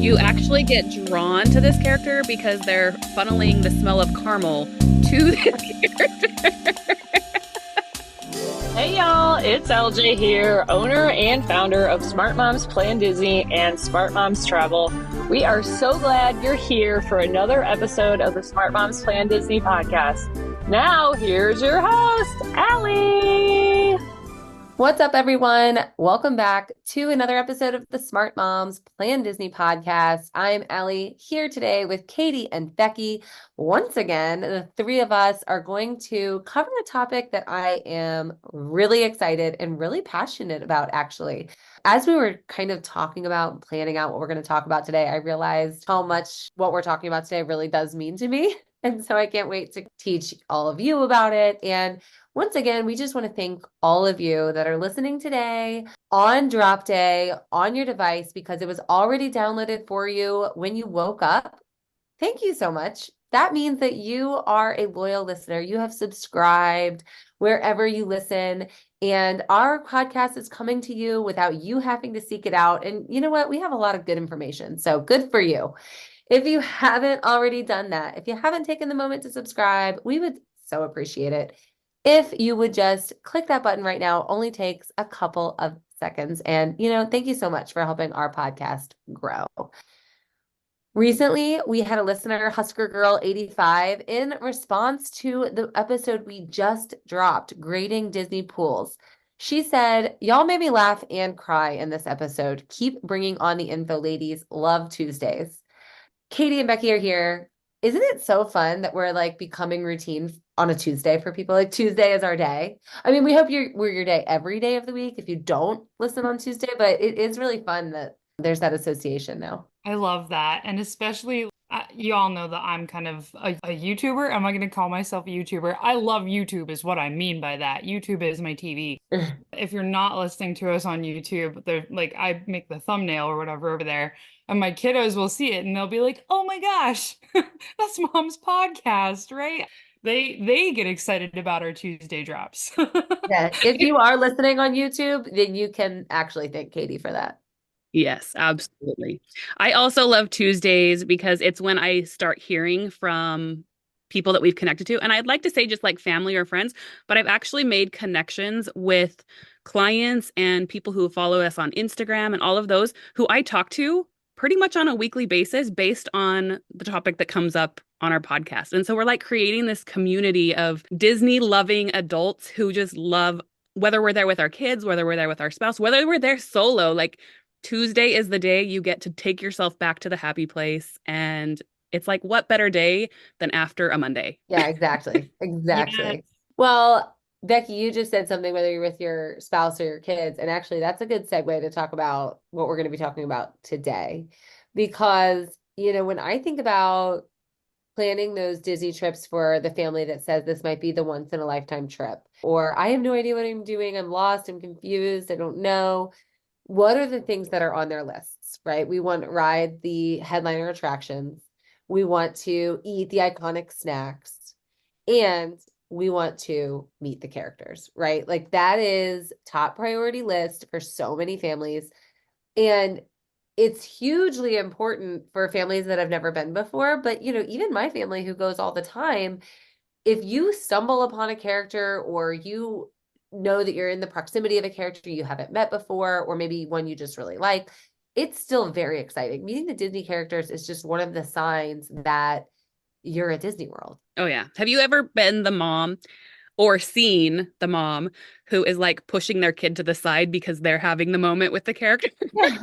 You actually get drawn to this character because they're funneling the smell of caramel to this character. Hey y'all, it's LJ here, owner and founder of Smart Moms Plan Disney and Smart Moms Travel. We are so glad you're here for another episode of the Smart Moms Plan Disney podcast. Now, here's your host, Allie. What's up, everyone? Welcome back to another episode of the Smart Moms Plan Disney podcast. I'm Allie here today with Katie and Becki. Once again, the three of us are going to cover a topic that I am really excited and really passionate about, actually. As we were kind of talking about, planning out what we're going to talk about today, I realized how much what we're talking about today really does mean to me. And so I can't wait to teach all of you about it. And once again, we just want to thank all of you that are listening today on drop day on your device because it was already downloaded for you when you woke up. Thank you so much. That means that you are a loyal listener. You have subscribed wherever you listen, and our podcast is coming to you without you having to seek it out. And you know what? We have a lot of good information, so good for you. If you haven't already done that, if you haven't taken the moment to subscribe, we would so appreciate it. If you would just click that button right now, only takes a couple of seconds. And, thank you so much for helping our podcast grow. Recently, we had a listener, Husker Girl 85, in response to the episode we just dropped, Grading Disney Pools. She said, "Y'all made me laugh and cry in this episode. Keep bringing on the info, ladies. Love Tuesdays." Katie and Becki are here. Isn't it so fun that we're like becoming routine on a Tuesday for people? Like Tuesday is our day. I mean, we hope we're your day every day of the week if you don't listen on Tuesday, but it is really fun that there's that association now. I love that. And especially, you all know that I'm kind of a YouTuber. Am I going to call myself a YouTuber? I love YouTube is what I mean by that. YouTube is my TV. If you're not listening to us on YouTube, they're like, I make the thumbnail or whatever over there, and my kiddos will see it and they'll be like, oh my gosh, that's Mom's podcast, right? They get excited about our Tuesday drops. Yeah. If you are listening on YouTube, then you can actually thank Katie for that. Yes, absolutely. I also love Tuesdays because it's when I start hearing from people that we've connected to. And I'd like to say just like family or friends, but I've actually made connections with clients and people who follow us on Instagram and all of those who I talk to pretty much on a weekly basis based on the topic that comes up on our podcast. And so we're like creating this community of Disney loving adults who just love, whether we're there with our kids, whether we're there with our spouse, whether we're there solo, like Tuesday is the day you get to take yourself back to the happy place. And it's like, what better day than after a Monday? Yeah, exactly. Exactly. Yes. Well, Becki, you just said something, whether you're with your spouse or your kids. And actually, that's a good segue to talk about what we're going to be talking about today. Because, when I think about planning those Disney trips for the family that says this might be the once in a lifetime trip, or I have no idea what I'm doing, I'm lost, I'm confused, I don't know. What are the things that are on their lists, right? We want to ride the headliner attractions. We want to eat the iconic snacks, and we want to meet the characters, right? Like that is top priority list for so many families. And it's hugely important for families that have never been before. But, even my family who goes all the time, if you stumble upon a character or you know that you're in the proximity of a character you haven't met before, or maybe one you just really like, it's still very exciting. Meeting the Disney characters is just one of the signs that you're at Disney World. Oh, yeah. Have you ever been the mom or seen the mom who is like pushing their kid to the side because they're having the moment with the character? Like,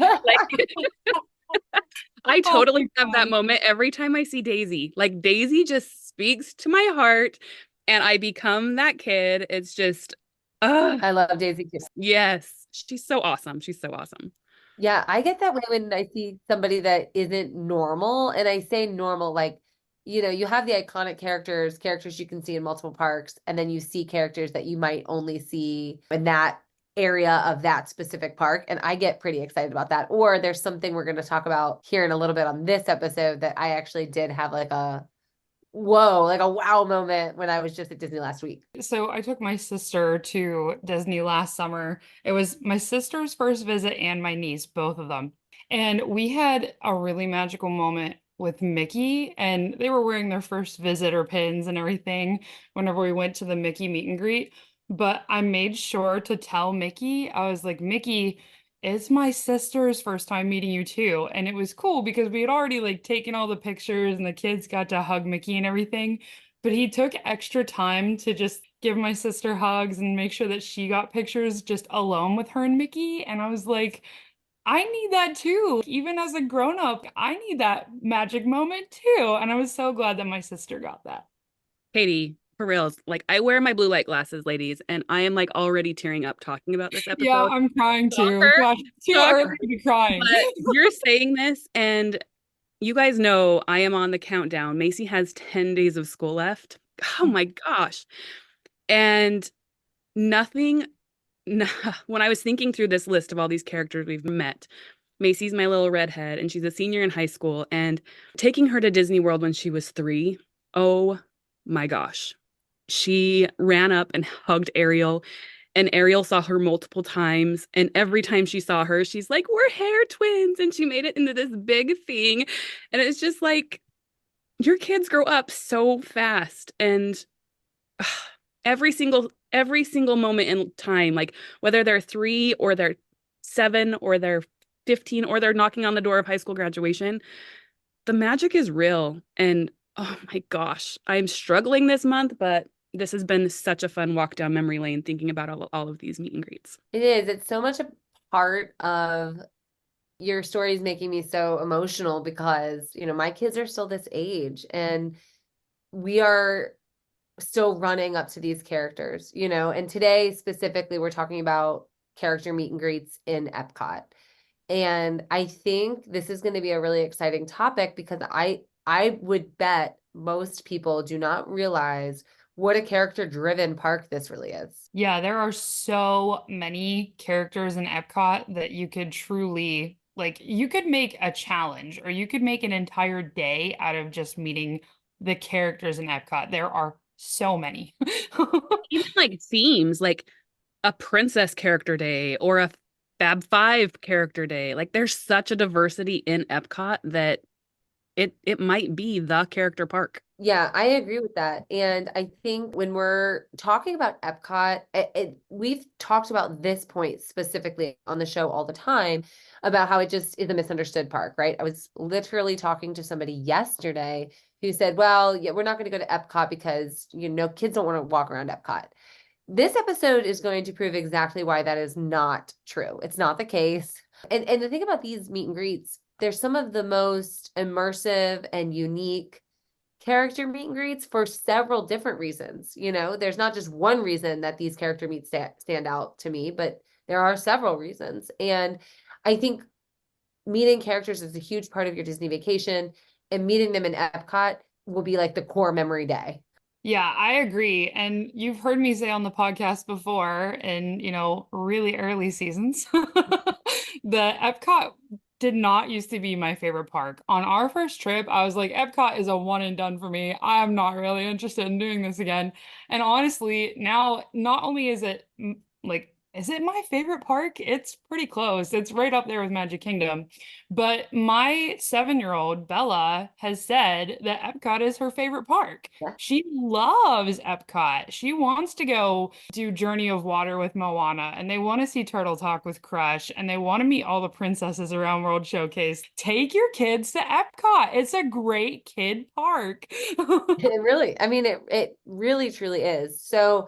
I totally have that moment every time I see Daisy. Like Daisy just speaks to my heart and I become that kid. It's just, I love Daisy too. yes, she's so awesome. She's so awesome. Yeah, I get that way when I see somebody that isn't normal. And I say normal, like, you have the iconic characters you can see in multiple parks, and then you see characters that you might only see in that area of that specific park. And I get pretty excited about that. Or there's something we're going to talk about here in a little bit on this episode that I actually did have like a wow moment when I was just at Disney last week. So I took my sister to Disney last summer. It was my sister's first visit and my niece, both of them. And we had a really magical moment with Mickey, and they were wearing their first visitor pins and everything whenever we went to the Mickey meet and greet. But I made sure to tell Mickey, I was like, Mickey, it's my sister's first time meeting you too. And it was cool because we had already like taken all the pictures and the kids got to hug Mickey and everything. But he took extra time to just give my sister hugs and make sure that she got pictures just alone with her and Mickey. And I was like, I need that too. Even as a grown up, I need that magic moment too. And I was so glad that my sister got that. Katie, for reals, like I wear my blue light glasses, ladies, and I am like already tearing up talking about this Yeah, episode. I'm crying too. Shocker, Gosh, too early shocker. to be crying. But you're saying this, and you guys know I am on the countdown. Macy has 10 days of school left. Oh my gosh. And nothing, when I was thinking through this list of all these characters we've met, Macy's my little redhead, and she's a senior in high school. And taking her to Disney World when she was 3, oh my gosh. She ran up and hugged Ariel, and Ariel saw her multiple times. And every time she saw her, she's like, we're hair twins. And she made it into this big thing. And it's just like, your kids grow up so fast. And every single moment in time, like whether they're 3 or they're 7 or they're 15 or they're knocking on the door of high school graduation, the magic is real. And oh my gosh, I'm struggling this month, but this has been such a fun walk down memory lane thinking about all of these meet and greets. It is. It's so much a part of your stories making me so emotional because, my kids are still this age and we are still running up to these characters, and today specifically we're talking about character meet and greets in Epcot. And I think this is going to be a really exciting topic because I would bet most people do not realize what a character driven park this really is. Yeah, there are so many characters in Epcot that you could truly, like, you could make a challenge or you could make an entire day out of just meeting the characters in Epcot. There are so many. Even like themes, like a princess character day or a Fab Five character day. Like there's such a diversity in Epcot that it might be the character park. Yeah, I agree with that. And I think when we're talking about Epcot, we've talked about this point specifically on the show all the time about how it just is a misunderstood park, right? I was literally talking to somebody yesterday who said, well, yeah, we're not going to go to Epcot because, kids don't want to walk around Epcot. This episode is going to prove exactly why that is not true. It's not the case. And the thing about these meet and greets, they're some of the most immersive and unique character meet and greets for several different reasons. There's not just one reason that these character meets stand out to me, but there are several reasons. And I think meeting characters is a huge part of your Disney vacation, and meeting them in Epcot will be like the core memory day. Yeah, I agree. And you've heard me say on the podcast before in, really early seasons, the Epcot did not used to be my favorite park. On our first trip, I was like, Epcot is a one and done for me. I'm not really interested in doing this again. And honestly, now not only is it like, is it my favorite park? It's pretty close. It's right up there with Magic Kingdom. But my 7-year-old Bella has said that Epcot is her favorite park. Yeah. She loves Epcot. She wants to go do Journey of Water with Moana, and they want to see Turtle Talk with Crush, and they want to meet all the princesses around World Showcase. Take your kids to Epcot. It's a great kid park. It really, I mean, it really truly is. So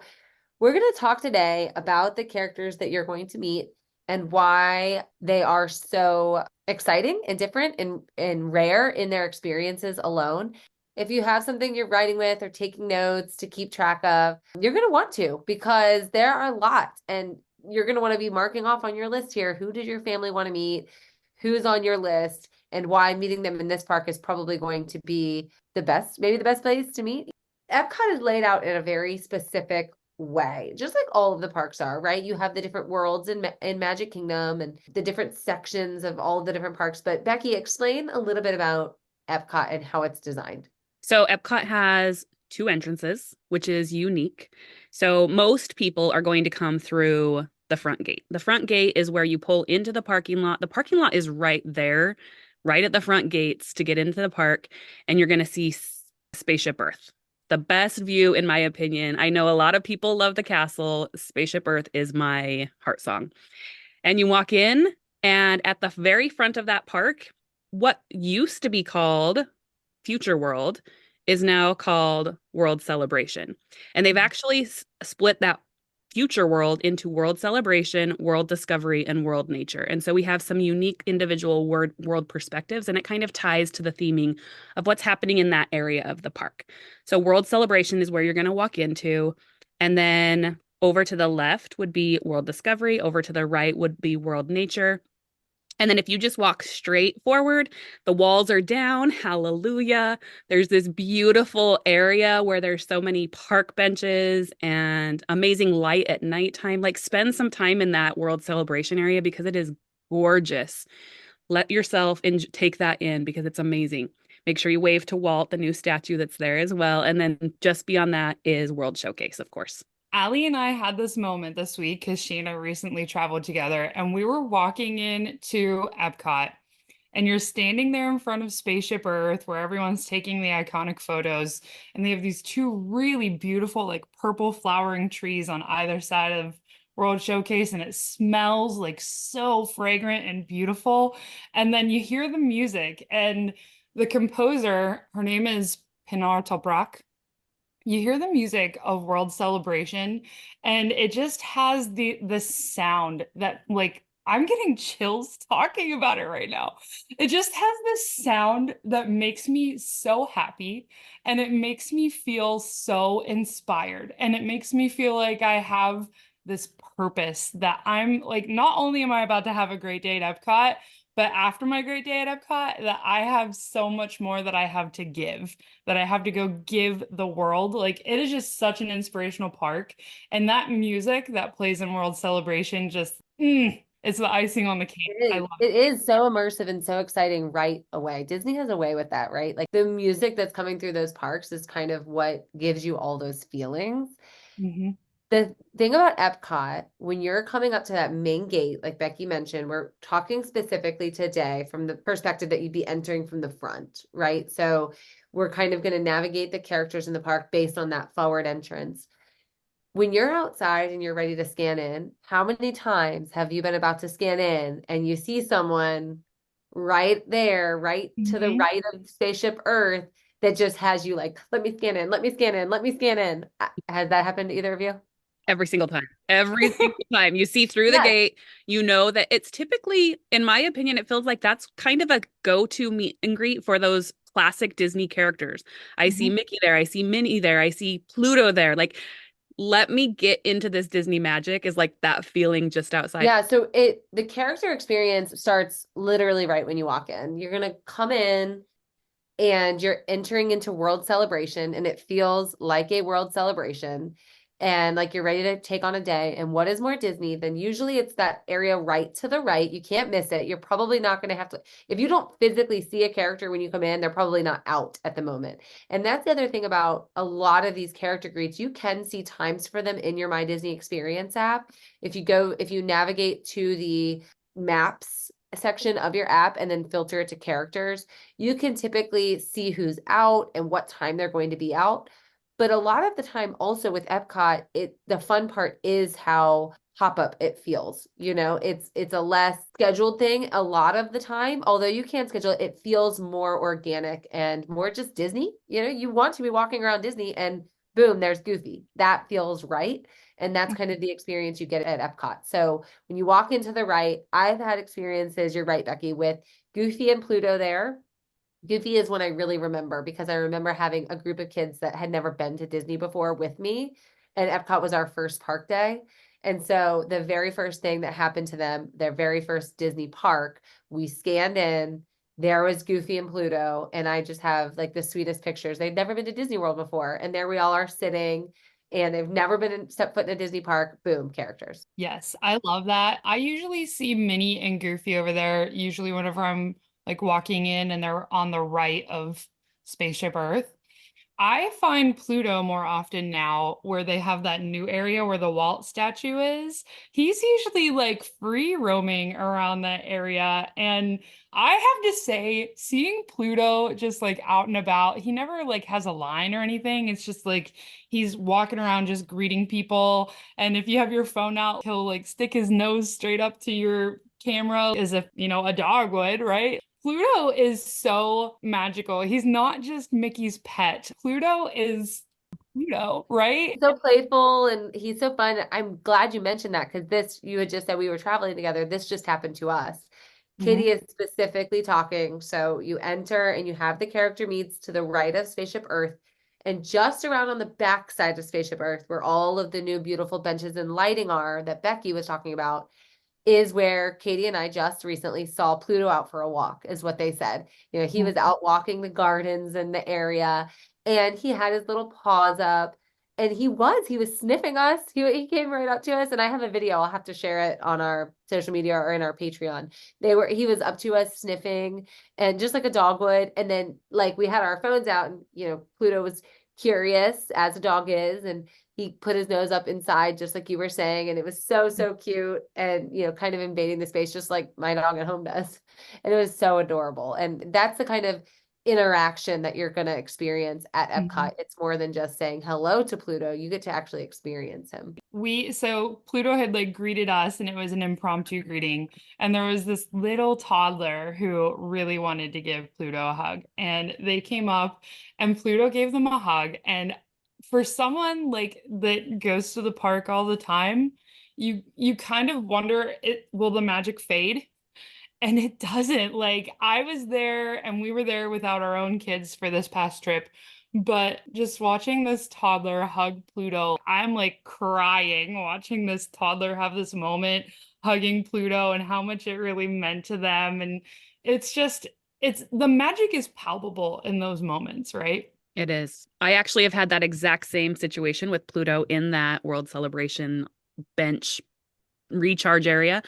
we're going to talk today about the characters that you're going to meet and why they are so exciting and different and rare in their experiences alone. If you have something you're writing with or taking notes to keep track of, you're going to want to because there are a lot and you're going to want to be marking off on your list here. Who did your family want to meet? Who's on your list? And why meeting them in this park is probably going to be the best, maybe the best place to meet. Epcot is laid out in a very specific way, just like all of the parks are, right? You have the different worlds in Magic Kingdom and the different sections of all of the different parks. But Becki, explain a little bit about Epcot and how it's designed. So Epcot has 2 entrances, which is unique. So most people are going to come through the front gate. The front gate is where you pull into the parking lot. The parking lot is right there, right at the front gates to get into the park, and you're going to see Spaceship Earth. The best view, in my opinion. I know a lot of people love the castle. Spaceship Earth is my heart song. And you walk in, and at the very front of that park, what used to be called Future World is now called World Celebration. And they've actually split that Future World into World Celebration, World Discovery, and World Nature. And so we have some unique individual world perspectives, and it kind of ties to the theming of what's happening in that area of the park. So World Celebration is where you're going to walk into, and then over to the left would be World Discovery, over to the right would be World Nature. And then if you just walk straight forward, the walls are down. Hallelujah. There's this beautiful area where there's so many park benches and amazing light at nighttime. Like spend some time in that World Celebration area because it is gorgeous. Let yourself take that in because it's amazing. Make sure you wave to Walt, the new statue that's there as well. And then just beyond that is World Showcase, of course. Allie and I had this moment this week because she and I recently traveled together, and we were walking into Epcot, and you're standing there in front of Spaceship Earth where everyone's taking the iconic photos, and they have these two really beautiful, like purple flowering trees on either side of World Showcase, and it smells like so fragrant and beautiful. And then you hear the music, and the composer, her name is Pinar Toprak. You hear the music of World Celebration, and it just has the sound that, like, I'm getting chills talking about it right now. It just has this sound that makes me so happy, and it makes me feel so inspired, and it makes me feel like I have this purpose that I'm like, not only am I about to have a great day at Epcot, but after my great day at Epcot, that I have so much more that I have to give, that I have to go give the world. Like it is just such an inspirational park. And that music that plays in World Celebration just, it's the icing on the cake. I love It is so immersive and so exciting right away. Disney has a way with that, right? Like the music that's coming through those parks is kind of what gives you all those feelings. it. Hmm. The thing about Epcot, when you're coming up to that main gate, like Becki mentioned, we're talking specifically today from the perspective that you'd be entering from the front, right? So we're kind of going to navigate the characters in the park based on that forward entrance. When you're outside and you're ready to scan in, how many times have you been about to scan in and you see someone right there, right to the Hmm. right of Spaceship Earth that just has you like, let me scan in, let me scan in, let me scan in. Has that happened to either of you? Every single time. Every single time you see through the Yes. gate, you know that it's typically, in my opinion, it feels like that's kind of a go-to meet and greet for those classic Disney characters. I see Hmm. Mickey there, I see Minnie there, I see Pluto there. Like, let me get into this Disney magic is like that feeling just outside. Yeah, so the character experience starts literally right when you walk in. You're gonna come in and you're entering into World Celebration, and it feels like a World Celebration, and like you're ready to take on a day. And what is more Disney than usually it's that area right to the right. You can't miss it. You're probably not going to have to, if you don't physically see a character when you come in, they're probably not out at the moment. And that's the other thing about a lot of these character greets. You can see times for them in your My Disney Experience app. If you navigate to the maps section of your app and then filter it to characters, you can typically see who's out and what time they're going to be out. But a lot of the time also with Epcot, the fun part is how pop-up it feels. You know, it's a less scheduled thing a lot of the time. Although you can schedule it, it feels more organic and more just Disney. You know, you want to be walking around Disney and boom, there's Goofy. That feels right. And that's kind of the experience you get at Epcot. So when you walk into the right, I've had experiences, you're right, Becki, with Goofy and Pluto there. Goofy is one I really remember because I remember having a group of kids that had never been to Disney before with me, and Epcot was our first park day. And so the very first thing that happened to them, their very first Disney park, we scanned in, there was Goofy and Pluto, and I just have like the sweetest pictures. They'd never been to Disney World before, and there we all are sitting, and they've never stepped foot in a Disney park. Boom, characters. Yes, I love that. I usually see Minnie and Goofy over there, usually whenever I'm like walking in and they're on the right of Spaceship Earth. I find Pluto more often now where they have that new area where the Walt statue is. He's usually like free roaming around that area. And I have to say, seeing Pluto just like out and about, he never like has a line or anything. It's just like he's walking around just greeting people. And if you have your phone out, he'll like stick his nose straight up to your camera as if, a dog would, right? Pluto is so magical. He's not just Mickey's pet. Pluto is Pluto, right? So playful and he's so fun. I'm glad you mentioned that because you had just said we were traveling together. This just happened to us. Mhm. Katie is specifically talking. So you enter and you have the character meets to the right of Spaceship Earth. And just around on the back side of Spaceship Earth, where all of the new beautiful benches and lighting are that Becki was talking about, is where Katie and I just recently saw Pluto out for a walk, is what they said. He was out walking the gardens and the area, and he had his little paws up, and he was sniffing us. He came right up to us, and I have a video. I'll have to share it on our social media or in our Patreon. He was up to us sniffing, and just like a dog would. And then like we had our phones out, and Pluto was curious as a dog is, and he put his nose up inside, just like you were saying, and it was so, so cute and, kind of invading the space, just like my dog at home does. And it was so adorable. And that's the kind of interaction that you're going to experience at Mhm. Epcot. It's more than just saying hello to Pluto. You get to actually experience him. So Pluto had like greeted us and it was an impromptu greeting. And there was this little toddler who really wanted to give Pluto a hug. And they came up and Pluto gave them a hug. And for someone like that goes to the park all the time, you kind of wonder, will the magic fade? And it doesn't. Like, I was there and we were there without our own kids for this past trip. But just watching this toddler hug Pluto, I'm like crying watching this toddler have this moment hugging Pluto and how much it really meant to them. And it's just, it's the magic is palpable in those moments, right? It is. I actually have had that exact same situation with Pluto in that World Celebration bench recharge area.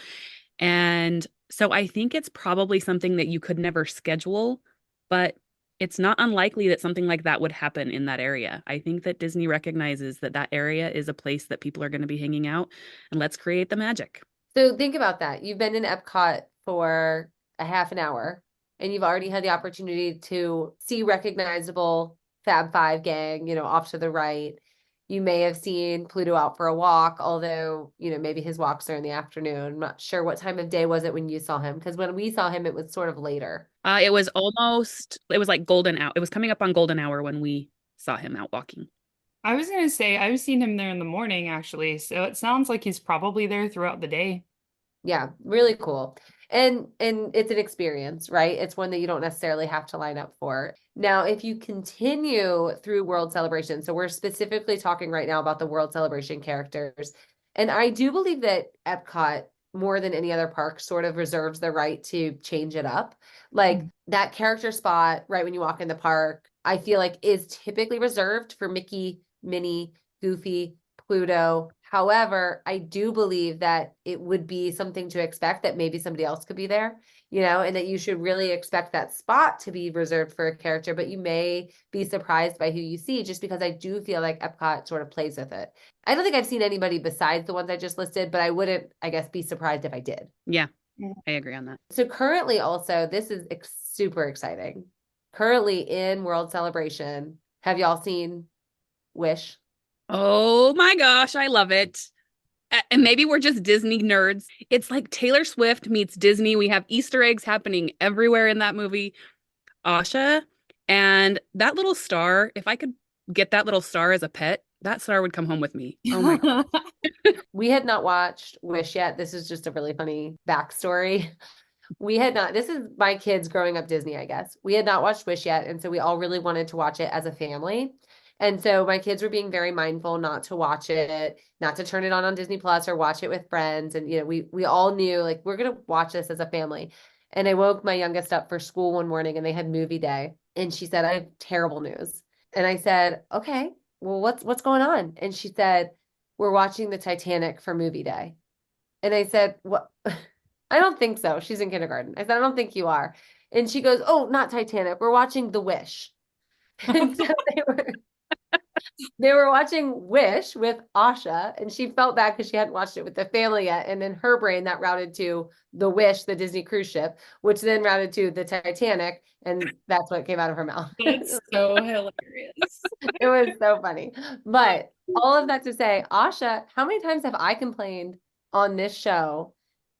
And so I think it's probably something that you could never schedule, but it's not unlikely that something like that would happen in that area. I think that Disney recognizes that that area is a place that people are going to be hanging out, and let's create the magic. So think about that. You've been in Epcot for a half an hour and you've already had the opportunity to see recognizable Fab Five gang, off to the right. You may have seen Pluto out for a walk, although, maybe his walks are in the afternoon. I'm not sure what time of day was it when you saw him, because when we saw him, it was sort of later. It was like golden hour. It was coming up on golden hour when we saw him out walking. I was gonna say I've seen him there in the morning actually, so it sounds like he's probably there throughout the day. Yeah, really cool. And it's an experience, right? It's one that you don't necessarily have to line up for. Now, if you continue through World Celebration, so we're specifically talking right now about the World Celebration characters. And I do believe that Epcot, more than any other park, sort of reserves the right to change it up. Like that character spot right when you walk in the park, I feel like is typically reserved for Mickey, Minnie, Goofy, Pluto. However, I do believe that it would be something to expect that maybe somebody else could be there, and that you should really expect that spot to be reserved for a character, but you may be surprised by who you see, just because I do feel like Epcot sort of plays with it. I don't think I've seen anybody besides the ones I just listed, but I wouldn't, I guess, be surprised if I did. Yeah, I agree on that. So currently also, this is super exciting. Currently in World Celebration, have y'all seen Wish? Oh my gosh, I love it. And maybe we're just Disney nerds. It's like Taylor Swift meets Disney. We have Easter eggs happening everywhere in that movie. Asha and that little star, if I could get that little star as a pet, that star would come home with me. Oh my God. We had not watched Wish yet. This is just a really funny backstory. We had not, this is my kids growing up Disney, I guess. We had not watched Wish yet. And so we all really wanted to watch it as a family. And so my kids were being very mindful not to watch it, not to turn it on Disney Plus or watch it with friends. And, we all knew like, we're going to watch this as a family. And I woke my youngest up for school one morning and they had movie day. And she said, I have terrible news. And I said, okay, well, what's going on? And she said, we're watching the Titanic for movie day. And I said, what? I don't think so. She's in kindergarten. I said, I don't think you are. And she goes, oh, not Titanic. We're watching The Wish. And so they were watching Wish with Asha, and she felt bad because she hadn't watched it with the family yet. And in her brain, that routed to the Wish, the Disney cruise ship, which then routed to the Titanic, and that's what came out of her mouth. That's so hilarious. It was so funny. But all of that to say, Asha, how many times have I complained on this show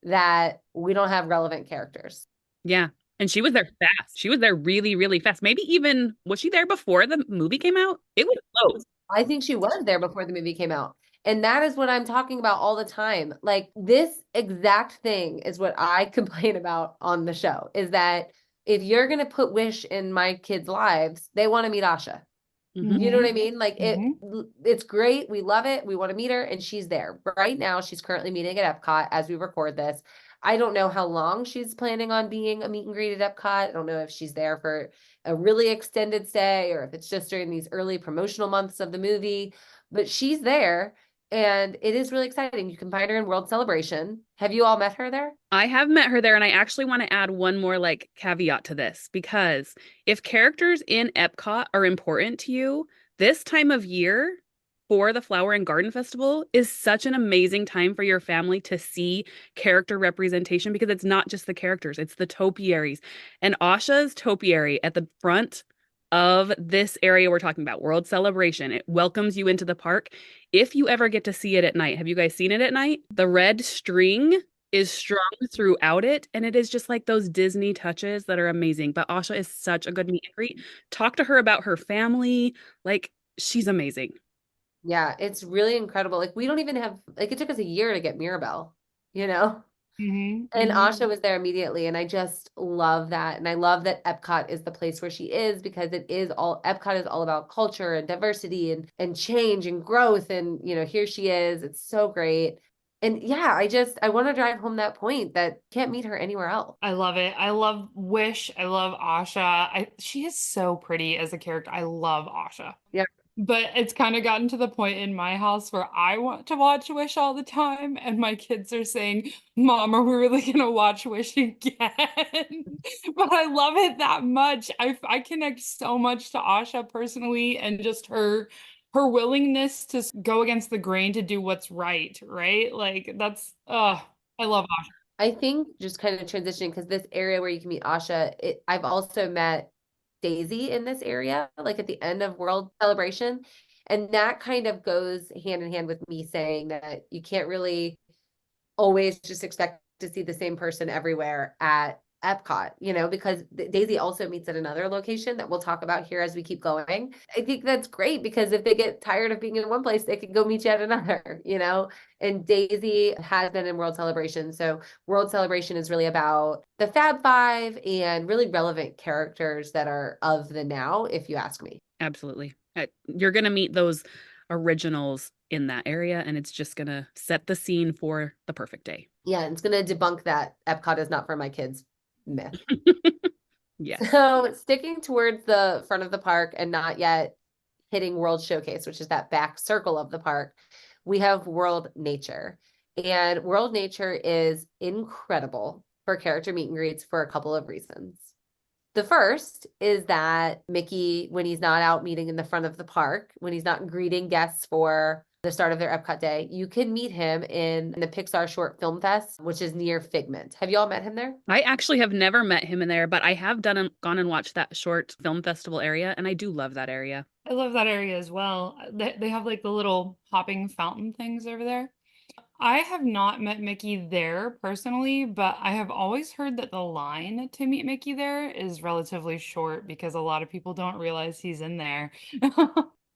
that we don't have relevant characters? Yeah. And she was there fast. She was there really, really fast. Maybe even, was she there before the movie came out? It was close. I think she was there before the movie came out. And that is what I'm talking about all the time. Like this exact thing is what I complain about on the show is that if you're going to put Wish in my kids' lives, they want to meet Asha. You know what I mean? Like it's great. We love it. We want to meet her and she's there. Right now, she's currently meeting at Epcot as we record this. I don't know how long she's planning on being a meet and greet at Epcot. I don't know if she's there for a really extended stay or if it's just during these early promotional months of the movie, but she's there and it is really exciting. You can find her in World Celebration. Have you all met her there? I have met her there, and I actually want to add one more like caveat to this because if characters in Epcot are important to you, this time of year for the Flower and Garden Festival is such an amazing time for your family to see character representation because it's not just the characters, it's the topiaries. And Asha's topiary at the front of this area we're talking about, World Celebration, it welcomes you into the park. If you ever get to see it at night, have you guys seen it at night? The red string is strung throughout it, and it is just like those Disney touches that are amazing. But Asha is such a good meet and greet. Talk to her about her family. Like, she's amazing. Yeah, it's really incredible. Like we don't even have like it took us a year to get Mirabelle, you know? And Asha was there immediately, and I just love that. And I love that Epcot is the place where she is because it is all Epcot is all about culture and diversity and change and growth. And you know, here she is. It's so great. And yeah, I want to drive home that point that can't meet her anywhere else. I love it. I love Wish. I love Asha. She is so pretty as a character. I love Asha. Yeah. But it's kind of gotten to the point in my house where I want to watch Wish all the time, and my kids are saying, Mom, are we really gonna watch Wish again? But I love it that much. I connect so much to Asha personally, and just her willingness to go against the grain to do what's right, right? Like that's I love Asha. I think just kind of transitioning because this area where you can meet Asha, I've also met Daisy in this area, like at the end of World Celebration. And that kind of goes hand in hand with me saying that you can't really always just expect to see the same person everywhere at Epcot, you know, because Daisy also meets at another location that we'll talk about here as we keep going. I think that's great because if they get tired of being in one place, they can go meet you at another, you know. And Daisy has been in World Celebration. So World Celebration is really about the Fab Five and really relevant characters that are of the now, if you ask me. Absolutely. You're going to meet those originals in that area, and it's just going to set the scene for the perfect day. Yeah, and it's going to debunk that Epcot is not for my kids myth. Yeah. So sticking towards the front of the park and not yet hitting World Showcase, which is that back circle of the park, we have World Nature. And World Nature is incredible for character meet and greets for a couple of reasons. The first is that Mickey, when he's not out meeting in the front of the park, when he's not greeting guests for the start of their Epcot day, you can meet him in the Pixar Short Film Fest, which is near Figment. Have you all met him there? I actually have never met him in there, but I have gone and watched that short film festival area, and I do love that area. I love that area as well. They have like the little hopping fountain things over there. I have not met Mickey there personally, but I have always heard that the line to meet Mickey there is relatively short because a lot of people don't realize he's in there.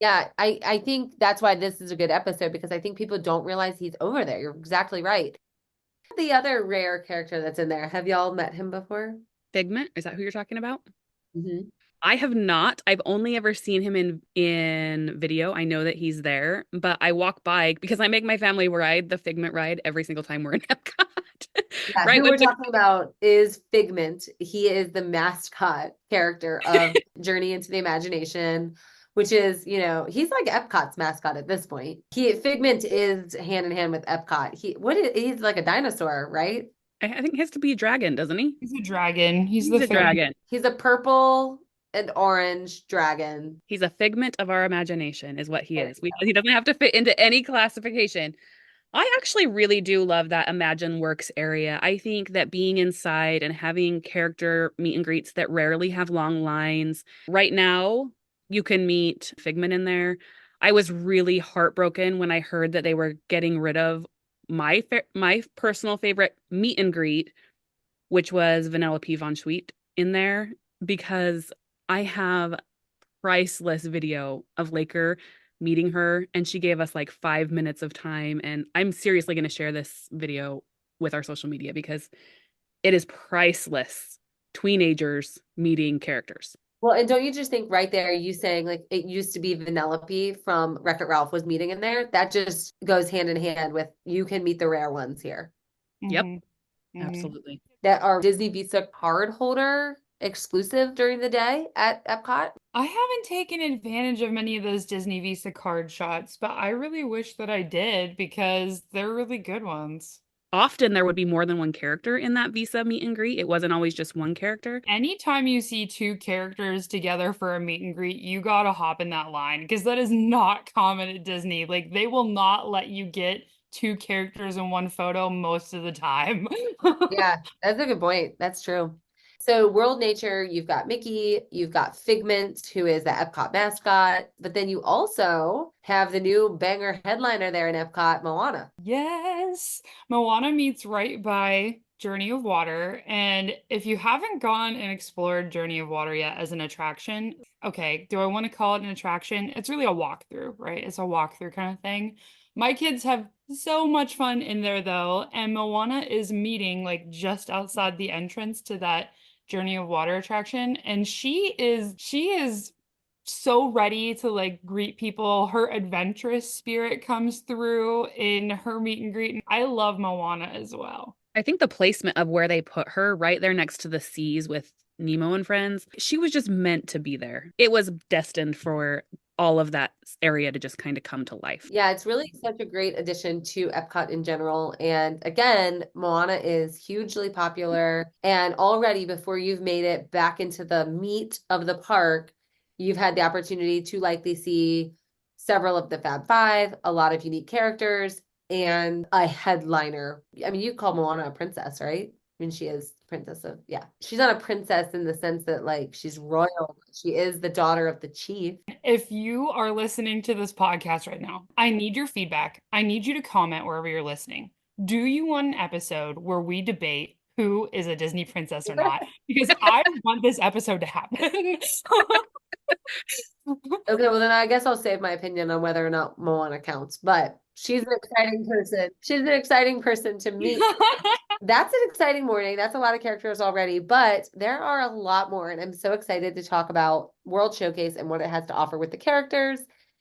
Yeah, I think that's why this is a good episode because I think people don't realize he's over there. You're exactly right. The other rare character that's in there, have y'all met him before? Figment, is that who you're talking about? Mm-hmm. I have not. I've only ever seen him in video. I know that he's there, but I walk by because I make my family ride the Figment ride every single time we're in Epcot. Yeah, Right. who we're talking about is Figment. He is the mascot character of Journey into the Imagination, which is, you know, he's like Epcot's mascot at this point. Figment is hand in hand with Epcot. He's like a dinosaur, right? I think he has to be a dragon, doesn't he? He's a dragon. He's a the third. dragon. He's a purple an orange dragon. He's a figment of our imagination, is what he There is. you He doesn't have to fit into any classification. I actually really do love that Imagine Works area. I think that being inside and having character meet and greets that rarely have long lines. Right now, you can meet Figment in there. I was really heartbroken when I heard that they were getting rid of my personal favorite meet and greet, which was Vanellope Von Sweet in there, because I have priceless video of Laker meeting her, and she gave us like 5 minutes of time. And I'm seriously going to share this video with our social media because it is priceless. Teenagers meeting characters. Well, and don't you just think right there, you saying like it used to be Vanellope from Wreck-It Ralph was meeting in there? That just goes hand in hand with you can meet the rare ones here Yep, Hmm. Hmm. absolutely. that are Disney Visa card holder exclusive during the day at Epcot. I haven't taken advantage of many of those Disney Visa card shots, but I really wish that I did because they're really good ones. Often there would be more than one character in that Visa meet and greet. It wasn't always just one character. Anytime you see two characters together for a meet and greet, you gotta hop in that line because that is not common at Disney. Like, they will not let you get two characters in one photo most of the time. Yeah, that's a good point. That's true. So World Nature, you've got Mickey, you've got Figment, who is the Epcot mascot, but then you also have the new banger headliner there in Epcot, Moana. Yes. Moana meets right by Journey of Water. And if you haven't gone and explored Journey of Water yet as an attraction, okay, do I want to call it an attraction? It's really a walkthrough, right? It's a walkthrough kind of thing. My kids have so much fun in there though, and Moana is meeting like just outside the entrance to that Journey of Water attraction, and she is so ready to like greet people. Her adventurous spirit comes through in her meet and greet. And I love Moana as well. I think the placement of where they put her right there next to the seas with Nemo and friends, she was just meant to be there. It was destined for all of that area to just kind of come to life. Yeah, it's really such a great addition to Epcot in general. And again, Moana is hugely popular. And already before you've made it back into the meat of the park, you've had the opportunity to likely see several of the Fab Five, a lot of unique characters, and a headliner. I mean, you call Moana a princess, right? I mean, she is princess of, yeah. She's not a princess in the sense that like she's royal. She is the daughter of the chief. If you are listening to this podcast right now, I need your feedback. I need you to comment wherever you're listening. Do you want an episode where we debate who is a Disney princess or not? Because I want this episode to happen. Okay, well then I guess I'll save my opinion on whether or not Moana counts, but she's an exciting person. She's an exciting person to meet. That's an exciting morning. That's a lot of characters already, but there are a lot more, and I'm so excited to talk about World Showcase and what it has to offer with the characters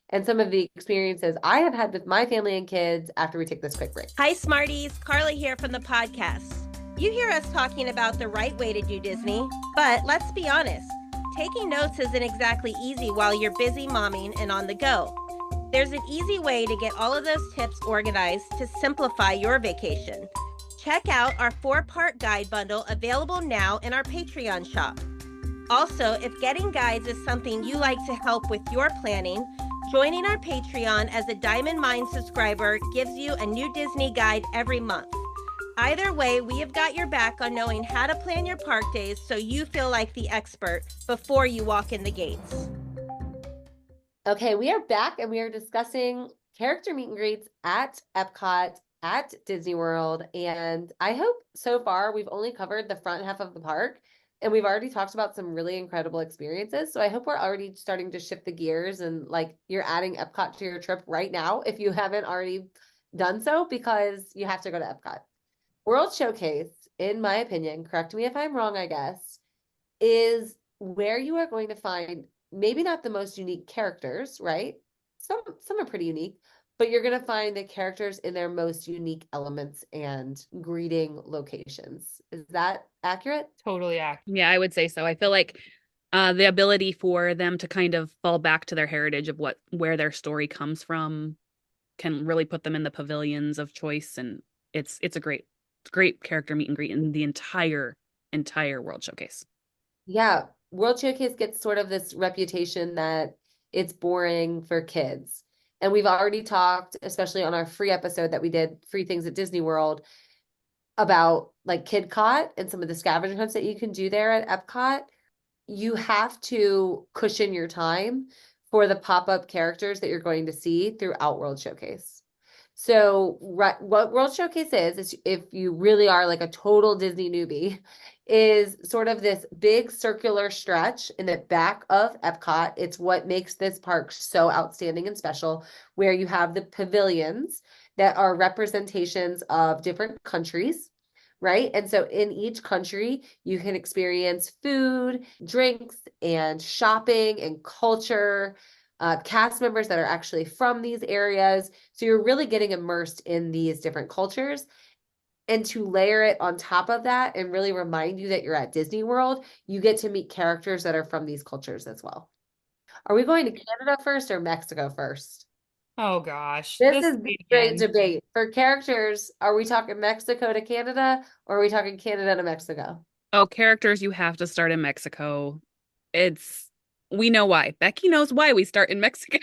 and some of the experiences I have had with my family and kids after we take this quick break. Hi, Smarties. Carly here from the podcast. You hear us talking about the right way to do Disney, but let's be honest, taking notes isn't exactly easy while you're busy momming and on the go. There's an easy way to get all of those tips organized to simplify your vacation. Check out our 4-part guide bundle available now in our Patreon shop. Also, if getting guides is something you like to help with your planning, joining our Patreon as a Diamond Mine subscriber gives you a new Disney guide every month. Either way, we have got your back on knowing how to plan your park days so you feel like the expert before you walk in the gates. Okay, we are back and we are discussing character meet and greets at Epcot, at Disney World. And I hope so far we've only covered the front half of the park and we've already talked about some really incredible experiences. So I hope we're already starting to shift the gears and like you're adding Epcot to your trip right now if you haven't already done so because you have to go to Epcot. World Showcase, in my opinion, correct me if I'm wrong, I guess, is where you are going to find maybe not the most unique characters, right? Some are pretty unique, but you're going to find the characters in their most unique elements and greeting locations. Is that accurate? Totally accurate. Yeah, I would say so. I feel like the ability for them to kind of fall back to their heritage of where their story comes from can really put them in the pavilions of choice, and it's a great character meet and greet in the entire World Showcase. Yeah. World Showcase gets sort of this reputation that it's boring for kids. And we've already talked, especially on our free episode that we did, Free Things at Disney World, about like Kid Cot and some of the scavenger hunts that you can do there at Epcot. You have to cushion your time for the pop-up characters that you're going to see throughout World Showcase. So what World Showcase is if you really are like a total Disney newbie, is sort of this big circular stretch in the back of Epcot. It's what makes this park so outstanding and special, where you have the pavilions that are representations of different countries. Right. And so in each country, you can experience food, drinks, and shopping and culture, cast members that are actually from these areas. So you're really getting immersed in these different cultures. And to layer it on top of that and really remind you that you're at Disney World, you get to meet characters that are from these cultures as well. Are we going to Canada first or Mexico first? Oh gosh, This this is the great debate. For characters, are we talking Mexico to Canada or are we talking Canada to Mexico? Oh, characters, you have to start in Mexico. It's we know why. Becki knows why we start in Mexico.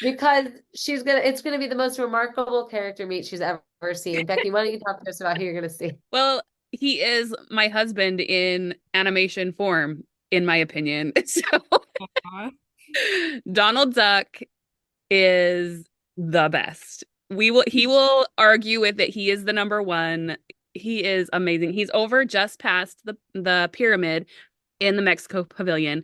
Because it's gonna be the most remarkable character meet she's ever seen. Becki, why don't you talk to us about who you're gonna see? Well, he is my husband in animation form, in my opinion. So Donald Duck is the best. He will argue with that he is the number one. He is amazing. He's over just past the pyramid in the Mexico Pavilion.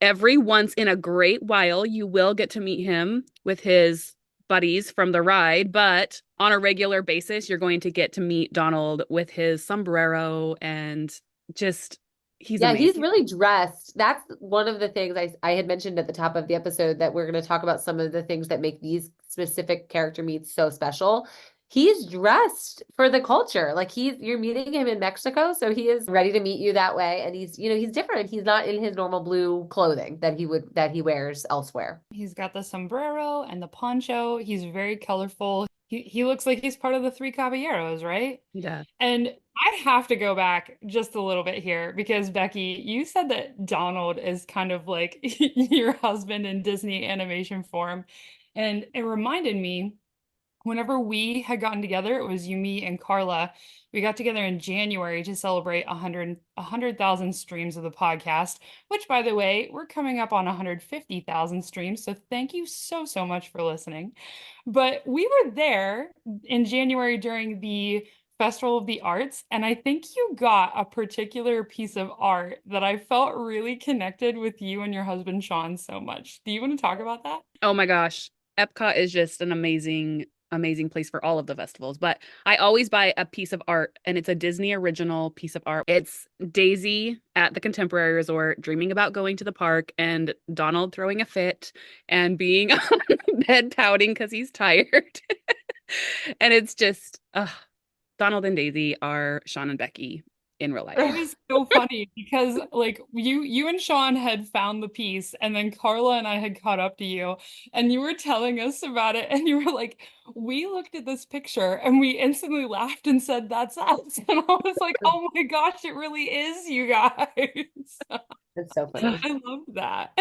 Every once in a great while, you will get to meet him with his buddies from the ride, but on a regular basis, you're going to get to meet Donald with his sombrero and just he's Yeah, he's amazing. really dressed. That's one of the things I had mentioned at the top of the episode, that we're going to talk about some of the things that make these specific character meets so special. He's dressed for the culture. Like you're meeting him in Mexico, so he is ready to meet you that way. And he's different. He's not in his normal blue clothing that he wears elsewhere. He's got the sombrero and the poncho. He's very colorful. He looks like he's part of the Three Caballeros, right? Yeah. And I have to go back just a little bit here because Becki, you said that Donald is kind of like your husband in Disney animation form. And it reminded me whenever we had gotten together, it was you, me, and Carla. We got together in January to celebrate 100,000 streams of the podcast, which, by the way, we're coming up on 150,000 streams. So thank you so, so much for listening. But we were there in January during the Festival of the Arts, and I think you got a particular piece of art that I felt really connected with you and your husband, Sean, so much. Do you want to talk about that? Oh my gosh. Epcot is just an amazing place for all of the festivals, but I always buy a piece of art and it's a Disney original piece of art. It's Daisy at the Contemporary Resort dreaming about going to the park and Donald throwing a fit and being on the bed pouting because he's tired. And it's just Donald and Daisy are Sean and Becki in real life. It was so funny because like you and Sean had found the piece and then Carla and I had caught up to you and you were telling us about it and you were like, we looked at this picture and we instantly laughed and said, that's us. And I was like, oh my gosh, it really is you guys. It's so funny. I love that.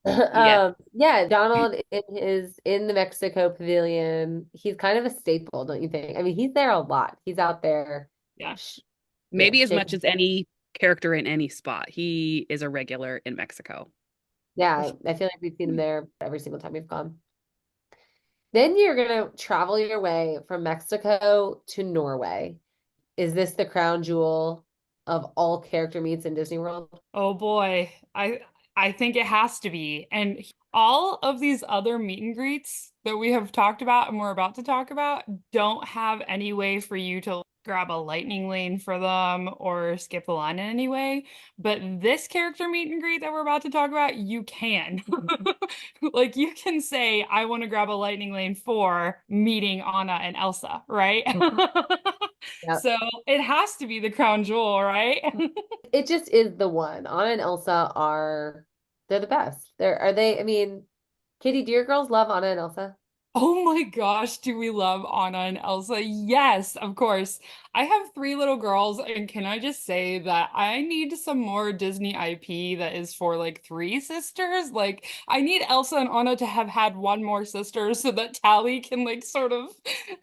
Yeah. Yeah, Donald in the Mexico Pavilion. He's kind of a staple, don't you think? I mean, he's there a lot. He's out there. Yeah. Maybe as much Shaking. as any character in any spot. He is a regular in Mexico. Yeah, I feel like we've seen him there every single time we've gone. Then you're gonna travel your way from Mexico to Norway. Is this the crown jewel of all character meets in Disney World? Oh boy. I think it has to be. And all of these other meet and greets that we have talked about and we're about to talk about don't have any way for you to grab a lightning lane for them or skip the line in any way. But this character meet and greet that we're about to talk about, you can. Like you can say, I want to grab a lightning lane for meeting Anna and Elsa, right? Yep. So it has to be the crown jewel, right? It just is the one. Anna and Elsa they're the best. I mean, Katie, do your girls love Anna and Elsa? Oh my gosh, do we love Anna and Elsa? Yes, of course. I have three little girls, and can I just say that I need some more Disney IP that is for like three sisters? Like, I need Elsa and Anna to have had one more sister so that Tally can like sort of,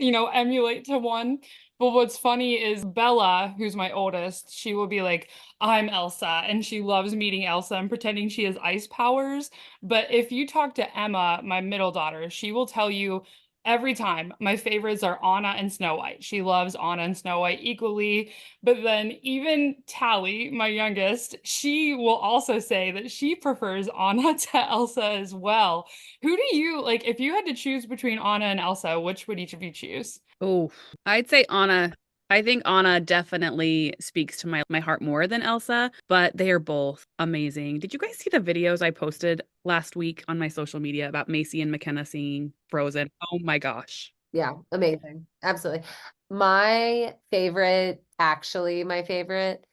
emulate to one. But what's funny is Bella, who's my oldest, she will be like, I'm Elsa, and she loves meeting Elsa and pretending she has ice powers. But if you talk to Emma, my middle daughter, she will tell you every time my favorites are Anna and Snow White. She loves Anna and Snow White equally. But then even Tally, my youngest, she will also say that she prefers Anna to Elsa as well. Who do you like if you had to choose between Anna and Elsa, which would each of you choose? Oh, I'd say Anna. I think Anna definitely speaks to my heart more than Elsa, but they are both amazing. Did you guys see the videos I posted last week on my social media about Macy and McKenna singing Frozen? Oh my gosh. Yeah, amazing. Absolutely. My favorite, actually, my favorite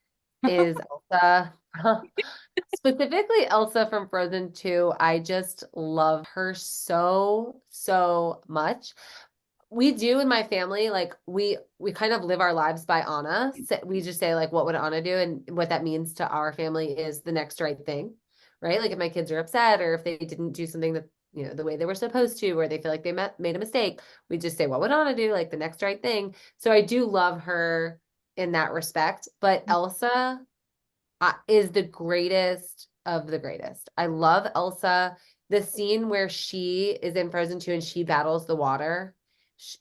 is Elsa. Specifically Elsa from Frozen 2. I just love her so, so much. We do in my family, like we kind of live our lives by Anna. So we just say like what would Anna do? And what that means to our family is the next right thing, right? Like if my kids are upset or if they didn't do something that, the way they were supposed to, or they feel like they made a mistake, we just say, what would Anna do? Like the next right thing. So I do love her in that respect. But Elsa is the greatest of the greatest. I love Elsa. The scene where she is in Frozen 2 and she battles the water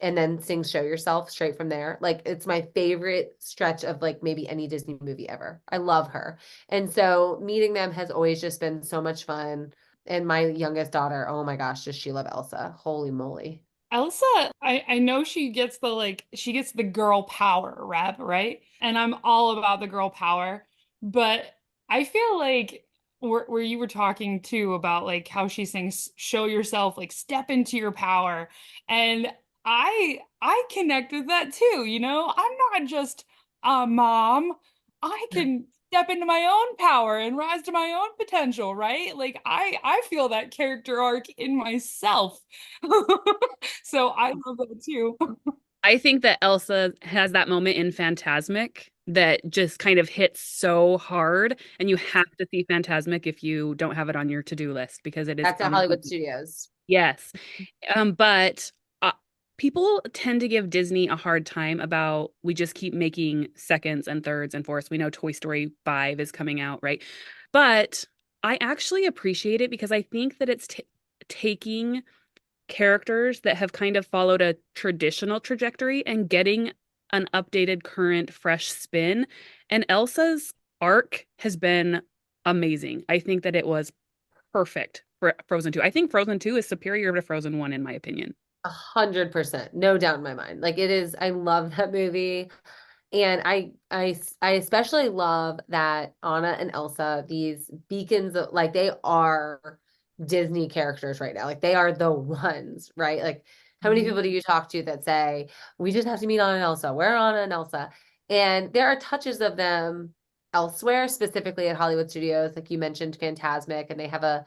and then sings Show Yourself straight from there. Like it's my favorite stretch of like maybe any Disney movie ever. I love her. And so meeting them has always just been so much fun. And my youngest daughter, oh my gosh, does she love Elsa? Holy moly. Elsa, I know she gets the girl power rep, right? And I'm all about the girl power, but I feel like where you were talking too about like how she sings show yourself, like step into your power. And I connect with that too, I'm not just a mom. I can step into my own power and rise to my own potential, right? Like I feel that character arc in myself. So I love that too. I think that Elsa has that moment in Fantasmic that just kind of hits so hard, and you have to see Fantasmic if you don't have it on your to-do list because it is That's at Hollywood amazing. Studios. Yes. But people tend to give Disney a hard time about we just keep making seconds and thirds and fourths. We know Toy Story 5 is coming out, right? But I actually appreciate it because I think that it's taking characters that have kind of followed a traditional trajectory and getting an updated, current, fresh spin. And Elsa's arc has been amazing. I think that it was perfect for Frozen 2. I think Frozen 2 is superior to Frozen 1, in my opinion. 100%, no doubt in my mind. Like it is, I love that movie. And I especially love that Anna and Elsa, these beacons of like they are Disney characters right now. Like they are the ones, right? Like how many people do you talk to that say, we just have to meet Anna and Elsa? Where are Anna and Elsa? And there are touches of them elsewhere, specifically at Hollywood Studios. Like you mentioned Fantasmic, and they have a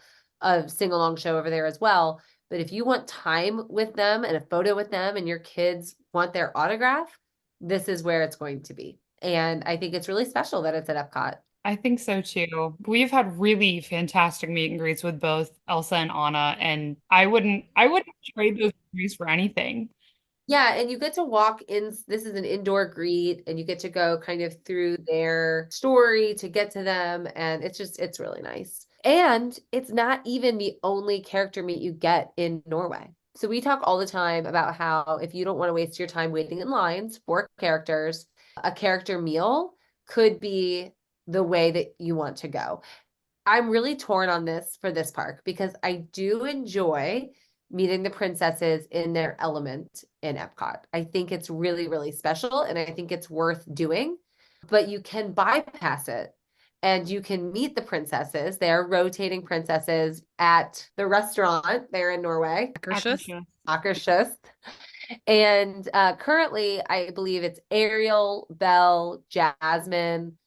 sing-along show over there as well. But if you want time with them and a photo with them and your kids want their autograph, this is where it's going to be. And I think it's really special that it's at Epcot. I think so too. We've had really fantastic meet and greets with both Elsa and Anna, and I wouldn't trade those memories for anything. Yeah, and you get to walk in. This is an indoor greet, and you get to go kind of through their story to get to them. And it's really nice. And it's not even the only character meet you get in Norway. So we talk all the time about how if you don't want to waste your time waiting in lines for characters, a character meal could be the way that you want to go. I'm really torn on this for this park because I do enjoy meeting the princesses in their element in Epcot. I think it's really, really special and I think it's worth doing, but you can bypass it and you can meet the princesses. They're rotating princesses at the restaurant there in Norway, Akershus? Akershus. And currently, I believe it's Ariel, Belle, Jasmine,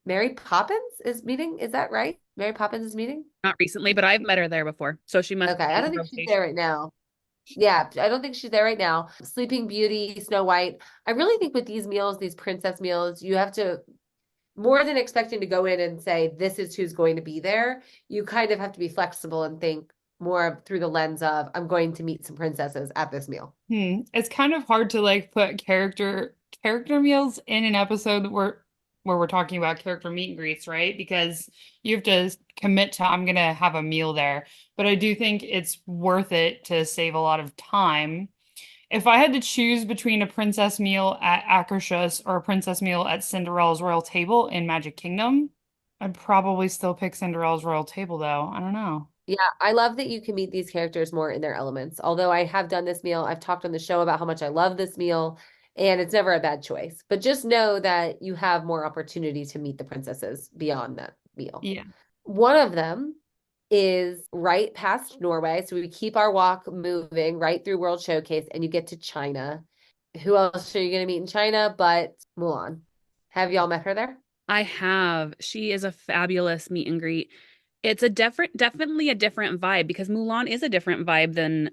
Mary Poppins is meeting. Is that right? Mary Poppins is meeting? Not recently, but I've met her there before. So she must Okay, be I don't in think she's there rotation. right now. Yeah, I don't think she's there right now. Sleeping Beauty, Snow White. I really think with these meals, these princess meals, you have to, more than expecting to go in and say, this is who's going to be there, you kind of have to be flexible and think more through the lens of, I'm going to meet some princesses at this meal. It's kind of hard to like put character meals in an episode where we're talking about character meet and greets, right? Because you have to commit to I'm gonna have a meal there. But I do think it's worth it to save a lot of time. If I had to choose between a princess meal at Akershus or a princess meal at Cinderella's Royal Table in Magic Kingdom, I'd probably still pick Cinderella's Royal Table though. I don't know. Yeah, I love that you can meet these characters more in their elements. Although I have done this meal, I've talked on the show about how much I love this meal, and it's never a bad choice. But just know that you have more opportunity to meet the princesses beyond that meal. Yeah. One of them is right past Norway. So we keep our walk moving right through World Showcase, and you get to China. Who else are you going to meet in China but Mulan? Have y'all met her there? I have. She is a fabulous meet and greet. It's a definitely a different vibe because Mulan is a different vibe than,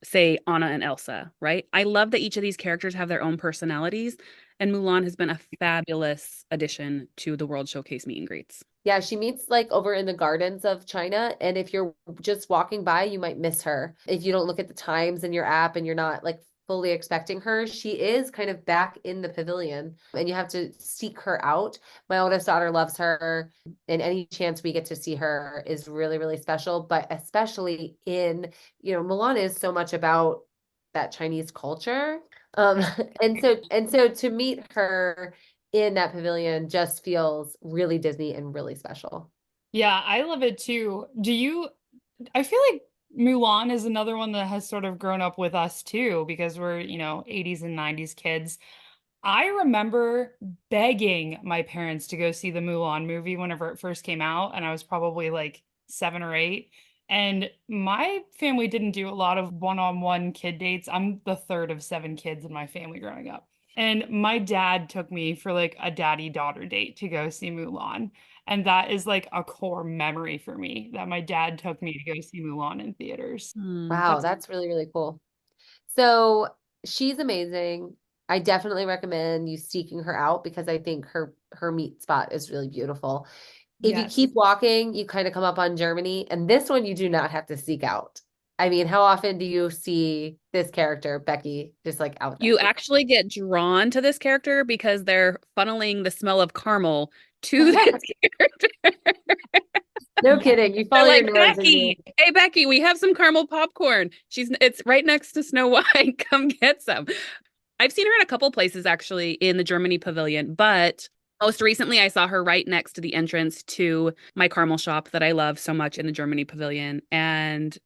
say, Anna and Elsa, right? I love that each of these characters have their own personalities, and Mulan has been a fabulous addition to the World Showcase meet and greets. Yeah, she meets like over in the gardens of China. And if you're just walking by, you might miss her. If you don't look at the times in your app and you're not like fully expecting her, she is kind of back in the pavilion and you have to seek her out. My oldest daughter loves her, and any chance we get to see her is really, really special. But especially in, Milan is so much about that Chinese culture. Um, and so to meet her in that pavilion just feels really Disney and really special. Yeah, I love it too. I feel like Mulan is another one that has sort of grown up with us too, because we're, 80s and 90s kids. I remember begging my parents to go see the Mulan movie whenever it first came out, and I was probably like 7 or 8. And my family didn't do a lot of one-on-one kid dates. I'm the third of 7 kids in my family growing up. And my dad took me for like a daddy-daughter date to go see Mulan. And that is like a core memory for me that my dad took me to go see Mulan in theaters. Wow, that's really, really cool. So she's amazing. I definitely recommend you seeking her out because I think her meat spot is really beautiful. If you Yes. keep walking, you kind of come up on Germany, and this one you do not have to seek out. I mean, how often do you see this character, Becki, just like out You there? actually get drawn to this character because they're funneling the smell of caramel to this character. No kidding. You They're follow your like, nose and you Becky, hey Becky, we have some caramel popcorn. It's right next to Snow White. Come get some. I've seen her in a couple places actually in the Germany pavilion, but most recently I saw her right next to the entrance to my caramel shop that I love so much in the Germany pavilion. And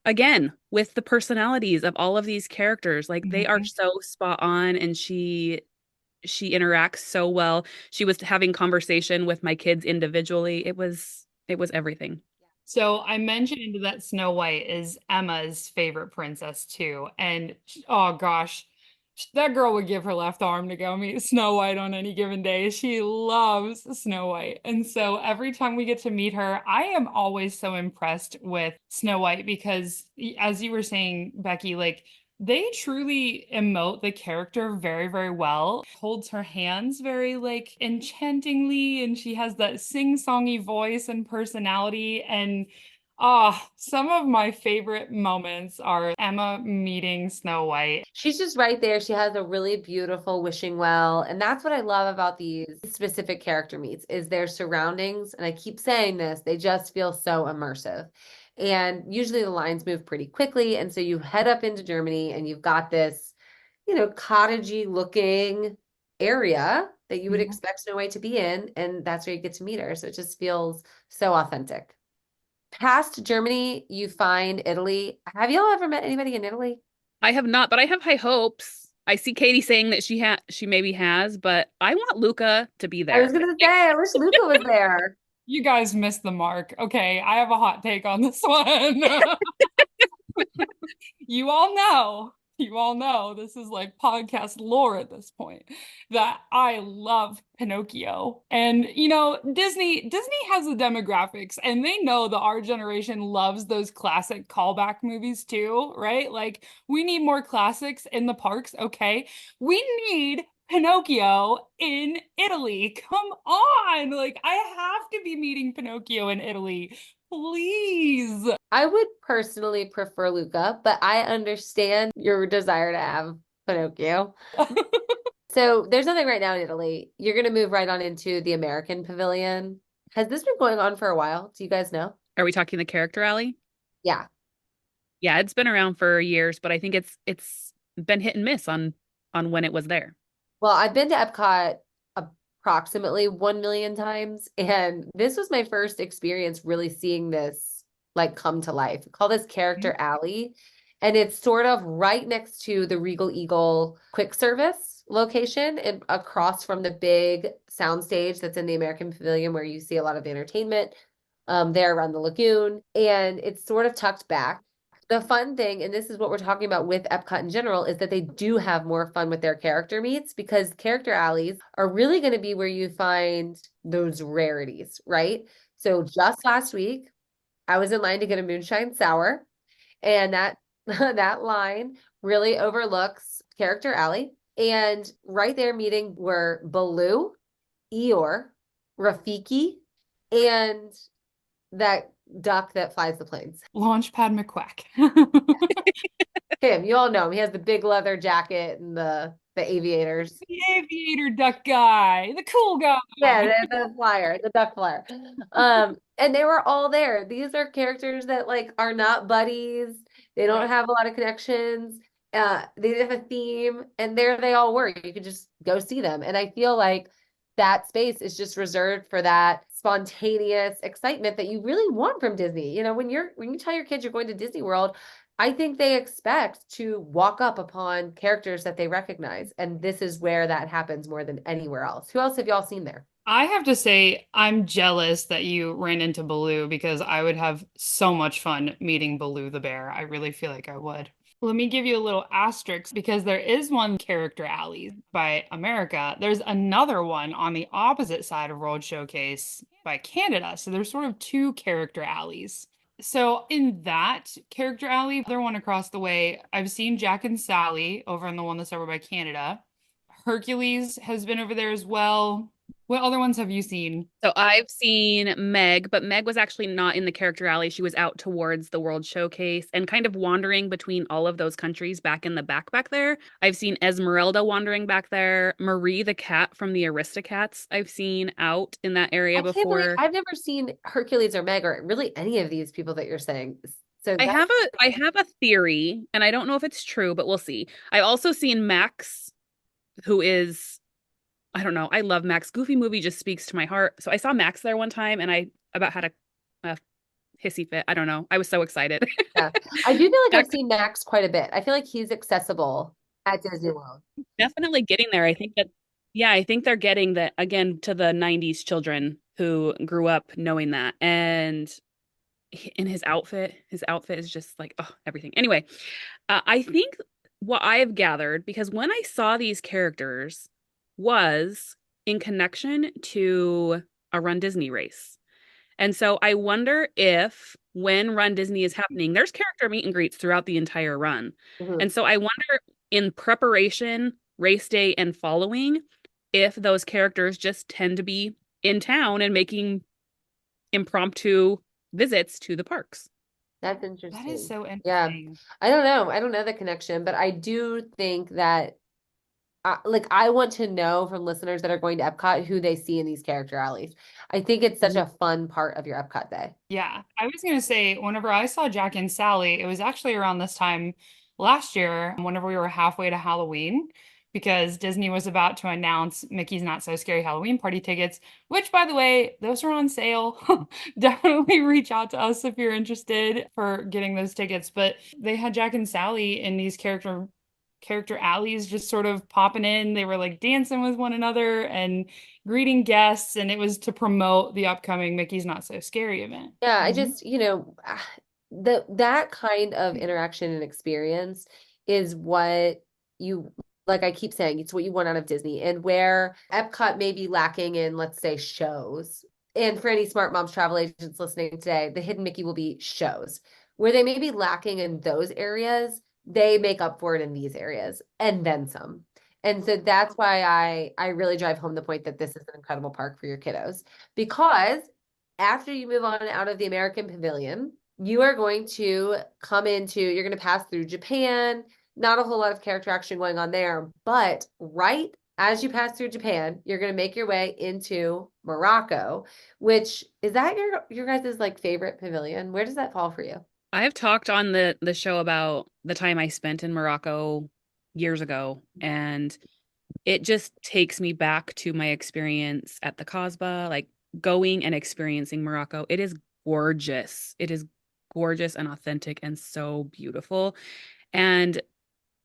again, with the personalities of all of these characters, like they are Mhm. so spot on, and she interacts so well. She was having conversation with my kids individually. It was everything. So I mentioned that Snow White is Emma's favorite princess too. And oh gosh, that girl would give her left arm to go meet Snow White on any given day. She loves Snow White. And so every time we get to meet her, I am always so impressed with Snow White because, as you were saying, Becky, like they truly emote the character very, very well. Holds her hands very like enchantingly, and she has that sing-songy voice and personality. And some of my favorite moments are Emma meeting Snow White. she's just right there. She has a really beautiful wishing well. And that's what I love about these specific character meets is their surroundings. And I keep saying this, they just feel so immersive. And usually the lines move pretty quickly. And so you head up into Germany and you've got this, cottagey looking area that you would Mhm. expect Snow White to be in. And that's where you get to meet her. So it just feels so authentic. Past Germany, you find Italy. Have y'all ever met anybody in Italy? I have not, but I have high hopes. I see Katie saying that she maybe has, but I want Luca to be I was there. gonna say, I wish Luca was there. You guys missed the mark. Okay, I have a hot take on this one. You all know you all know this is like podcast lore at this point, that I love Pinocchio. And Disney has the demographics and they know that our generation loves those classic callback movies too, right? Like we need more classics in the parks, okay? We need Pinocchio in Italy. Come on. Like I have to be meeting Pinocchio in Italy. Please. I would personally prefer Luca, but I understand your desire to have Pinocchio. So there's nothing right now in Italy. You're going to move right on into the American Pavilion. Has this been going on for a while? Do you guys know? Are we talking the character alley? Yeah. Yeah, it's been around for years, but I think it's been hit and miss on when it was there. Well, I've been to Epcot approximately 1 million times, and this was my first experience really seeing this like come to life. We call this Character Alley, and it's sort of right next to the Regal Eagle quick service location and across from the big soundstage that's in the American Pavilion where you see a lot of entertainment there around the lagoon. And it's sort of tucked back. The fun thing, and this is what we're talking about with Epcot in general, is that they do have more fun with their character meets because character alleys are really going to be where you find those rarities, right? So just last week, I was in line to get a moonshine sour, and that that line really overlooks Character Alley. And right there meeting were Baloo, Eeyore, Rafiki, and that duck that flies the planes. Launchpad McQuack. Him, you all know him. He has the big leather jacket and the aviators. The aviator duck guy, the cool guy. Yeah, the flyer, the duck flyer. And they were all there. These are characters that like are not buddies. They don't have a lot of connections. They didn't have a theme, and there they all were. You could just go see them. And I feel like that space is just reserved for that spontaneous excitement that you really want from Disney. When you tell your kids you're going to Disney World, I think they expect to walk up upon characters that they recognize. And this is where that happens more than anywhere else. Who else have y'all seen there? I have to say, I'm jealous that you ran into Baloo because I would have so much fun meeting Baloo the bear. I really feel like I would. Let me give you a little asterisk because there is one character alley by America. There's another one on the opposite side of World Showcase by Canada. So there's sort of two character alleys. So in that character alley, the other one across the way, I've seen Jack and Sally over on the one that's over by Canada. Hercules has been over there as well. What other ones have you seen? So I've seen Meg, but Meg was actually not in the character alley. She was out towards the World Showcase and kind of wandering between all of those countries back in the back there. I've seen Esmeralda wandering back there. Marie the cat from the Aristocats I've seen out in that area before. I've never seen Hercules or Meg or really any of these people that you're saying. So I have a theory, and I don't know if it's true, but we'll see. I've also seen Max, who is, I don't know. I love Max. Goofy movie just speaks to my heart. So I saw Max there one time and I about had a hissy fit. I don't know. I was so excited. Yeah. I do feel like I've seen Max quite a bit. I feel like he's accessible at Disney World. Definitely getting there. I think they're getting that again to the 90s children who grew up knowing that. And in his outfit is just like, oh, everything. Anyway, I think what I've gathered, because when I saw these characters was in connection to a Run Disney race. And so I wonder if when Run Disney is happening, there's character meet and greets throughout the entire run. Mhm. And so I wonder in preparation, race day, and following, if those characters just tend to be in town and making impromptu visits to the parks. That's interesting. That is so Yeah. interesting. I don't know. I don't know the connection, but I do think that I want to know from listeners that are going to Epcot who they see in these character alleys. I think it's such a fun part of your Epcot day. Yeah, I was going to say, whenever I saw Jack and Sally, it was actually around this time last year, whenever we were halfway to Halloween, because Disney was about to announce Mickey's Not So Scary Halloween party tickets, which, by the way, those are on sale. Definitely reach out to us if you're interested for getting those tickets. But they had Jack and Sally in these character alleys just sort of popping in. They were like dancing with one another and greeting guests, and it was to promote the upcoming Mickey's Not So Scary event. Yeah, I just, that kind of interaction and experience is what you, like I keep saying, it's what you want out of Disney, and where Epcot may be lacking in, let's say, shows. And for any smart moms travel agents listening today, the hidden Mickey will be shows. Where they may be lacking in those areas, they make up for it in these areas and then some. And so that's why I really drive home the point that this is an incredible park for your kiddos. Because after you move on out of the American Pavilion, you are going to you're going to pass through Japan. Not a whole lot of character action going on there, but right as you pass through Japan, you're going to make your way into Morocco, which is that your guys' like favorite pavilion? Where does that fall for you? I've talked on the show about the time I spent in Morocco years ago, and it just takes me back to my experience at the Casbah, like going and experiencing Morocco. It is gorgeous. It is gorgeous and authentic and so beautiful. And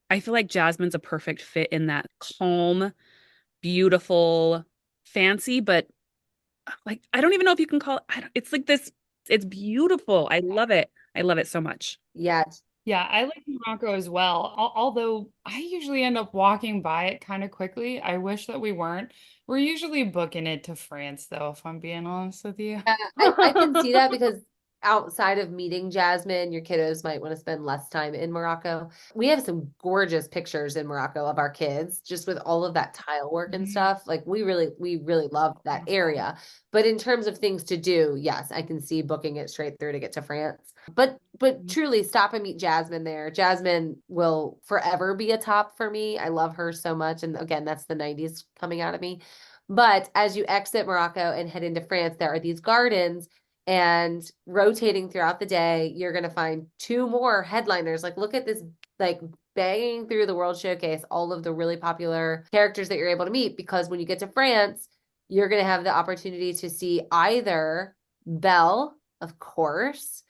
I feel like Jasmine's a perfect fit in that calm, beautiful, fancy, but like I don't even know if you can call it, it's like this, it's beautiful. I love it. I love it so much. Yes. Yeah, I like Morocco as well. Although I usually end up walking by it kind of quickly. I wish that we weren't. We're usually booking it to France, though, if I'm being honest with you. Yeah, I can see that because outside of meeting Jasmine, your kiddos might want to spend less time in Morocco. We have some gorgeous pictures in Morocco of our kids, just with all of that tile work and Mhm. stuff. Like we really love that Beautiful. area. But in terms of things to do, yes, I can see booking it straight through to get to France. But truly stop and meet Jasmine there. Jasmine will forever be a top for me. I love her so much. And again, that's the 90s coming out of me. But as you exit Morocco and head into France, there are these gardens, and rotating throughout the day, you're going to find two more headliners. Like, look at this, like, banging through the World Showcase, all of the really popular characters that you're able to meet. Because when you get to France, you're going to have the opportunity to see either Belle, of course,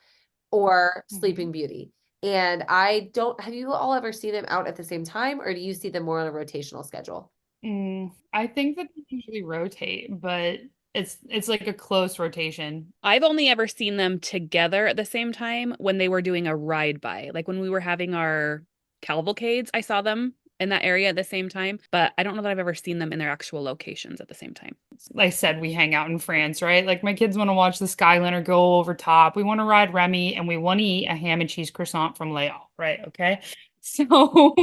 or Sleeping Mhm. Beauty. And I don't, have you all ever seen them out at the same time, or do you see them more on a rotational schedule? I think that they usually rotate, but it's like a close rotation. I've only ever seen them together at the same time when they were doing a ride by. Like when we were having our cavalcades, I saw them in that area at the same time, but I don't know that I've ever seen them in their actual locations at the same time. Like I said, we hang out in France, right? Like my kids want to watch the Skyliner go over top. We want to ride Remy and we want to eat a ham and cheese croissant from Léo, right? Okay. So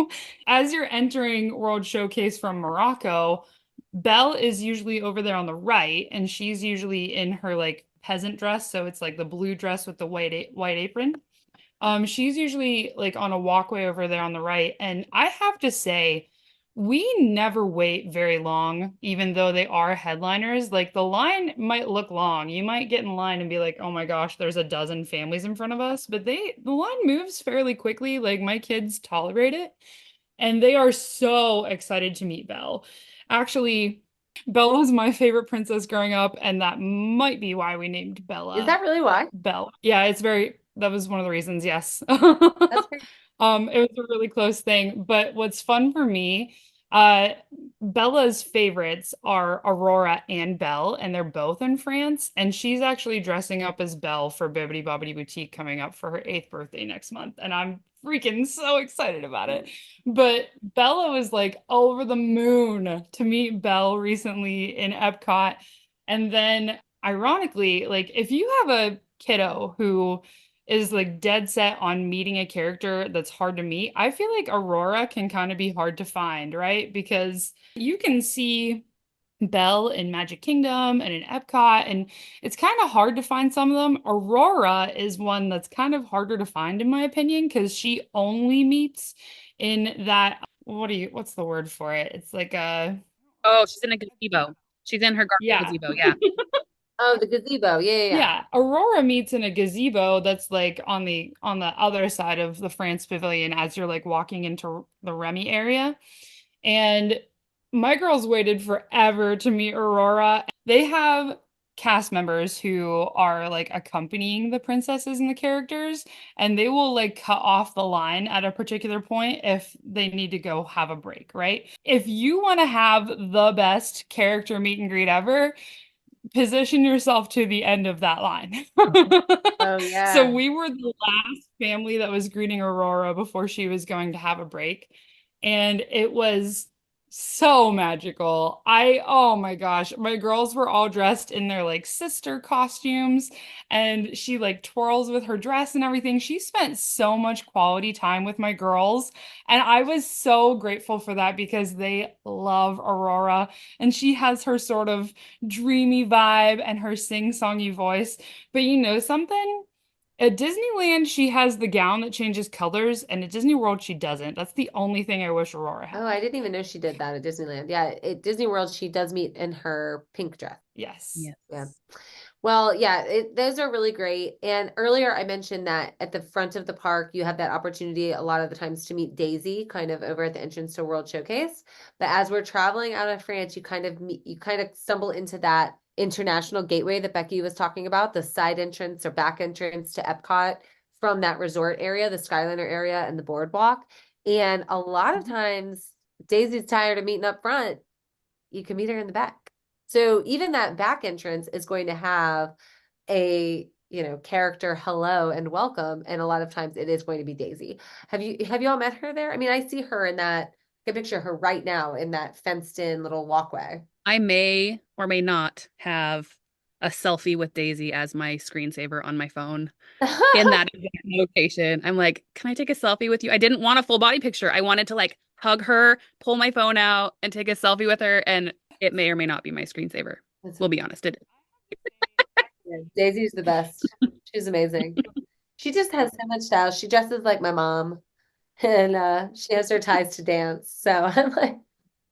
as you're entering World Showcase from Morocco, Belle is usually over there on the right, and she's usually in her like peasant dress. So it's like the blue dress with the white apron. She's usually like on a walkway over there on the right. And I have to say, we never wait very long, even though they are headliners. Like the line might look long. You might get in line and be like, oh my gosh, there's a dozen families in front of us. But the line moves fairly quickly. Like my kids tolerate it. And they are so excited to meet Belle. Actually, Belle was my favorite princess growing up, and that might be why we named Is Bella that really why? Belle. Yeah, that was one of the reasons, yes. That's great. It was a really close thing. But what's fun for me, uh, Bella's favorites are Aurora and Belle, and they're both in France. And she's actually dressing up as Belle for Bibbidi Bobbidi Boutique coming up for her 8th birthday next month. And I'm freaking so excited about it. But Bella was like over the moon to meet Belle recently in Epcot. And then ironically, like if you have a kiddo who is like dead set on meeting a character that's hard to meet, I feel like Aurora can kind of be hard to find, right? Because you can see Belle in Magic Kingdom and in Epcot, and it's kind of hard to find some of them. Aurora is one that's kind of harder to find, in my opinion, because she only meets in that, what's the word for it? It's like a, Oh, she's in a gazebo. She's in her garden yeah. gazebo. Yeah. Oh, the gazebo. Yeah, yeah, yeah. Yeah, Aurora meets in a gazebo that's like on the other side of the France Pavilion as you're like walking into the Remy area. And my girls waited forever to meet Aurora. They have cast members who are like accompanying the princesses and the characters, and they will like cut off the line at a particular point if they need to go have a break, right? If you want to have the best character meet and greet ever, position yourself to the end of that line. Oh So yeah. we were the last family that was greeting Aurora before she was going to have a break. And it was so magical. Oh my gosh, my girls were all dressed in their like sister costumes, and she like twirls with her dress and everything. She spent so much quality time with my girls, and I was so grateful for that because they love Aurora, and she has her sort of dreamy vibe and her sing-songy voice. But you know something? At Disneyland, she has the gown that changes colors, and at Disney World, she doesn't. That's the only thing I wish Aurora had. Oh, I didn't even know she did that at Disneyland. Yeah, at Disney World, she does meet in her pink dress. Yes. Yeah. Yes. Well, yeah, those are really great. And earlier I mentioned that at the front of the park, you have that opportunity a lot of the times to meet Daisy kind of over at the entrance to World Showcase. But as we're traveling out of France, you kind of stumble into that international gateway that Becki was talking about, the side entrance or back entrance to Epcot from that resort area, the Skyliner area and the boardwalk. And a lot of times Daisy's tired of meeting up front. You can meet her in the back. So even that back entrance is going to have a, character hello and welcome. And a lot of times it is going to be Daisy. Have you all met her there? I mean, I see her in that, I can picture her right now in that fenced in little walkway. I may or may not have a selfie with Daisy as my screensaver on my phone in that exact location. I'm like, can I take a selfie with you? I didn't want a full body picture. I wanted to like hug her, pull my phone out, and take a selfie with her. And it may or may not be my screensaver. We'll be honest, it is. Yeah, Daisy's the best. She's amazing. She just has so much style. She dresses like my mom and she has her ties to dance. So I'm like,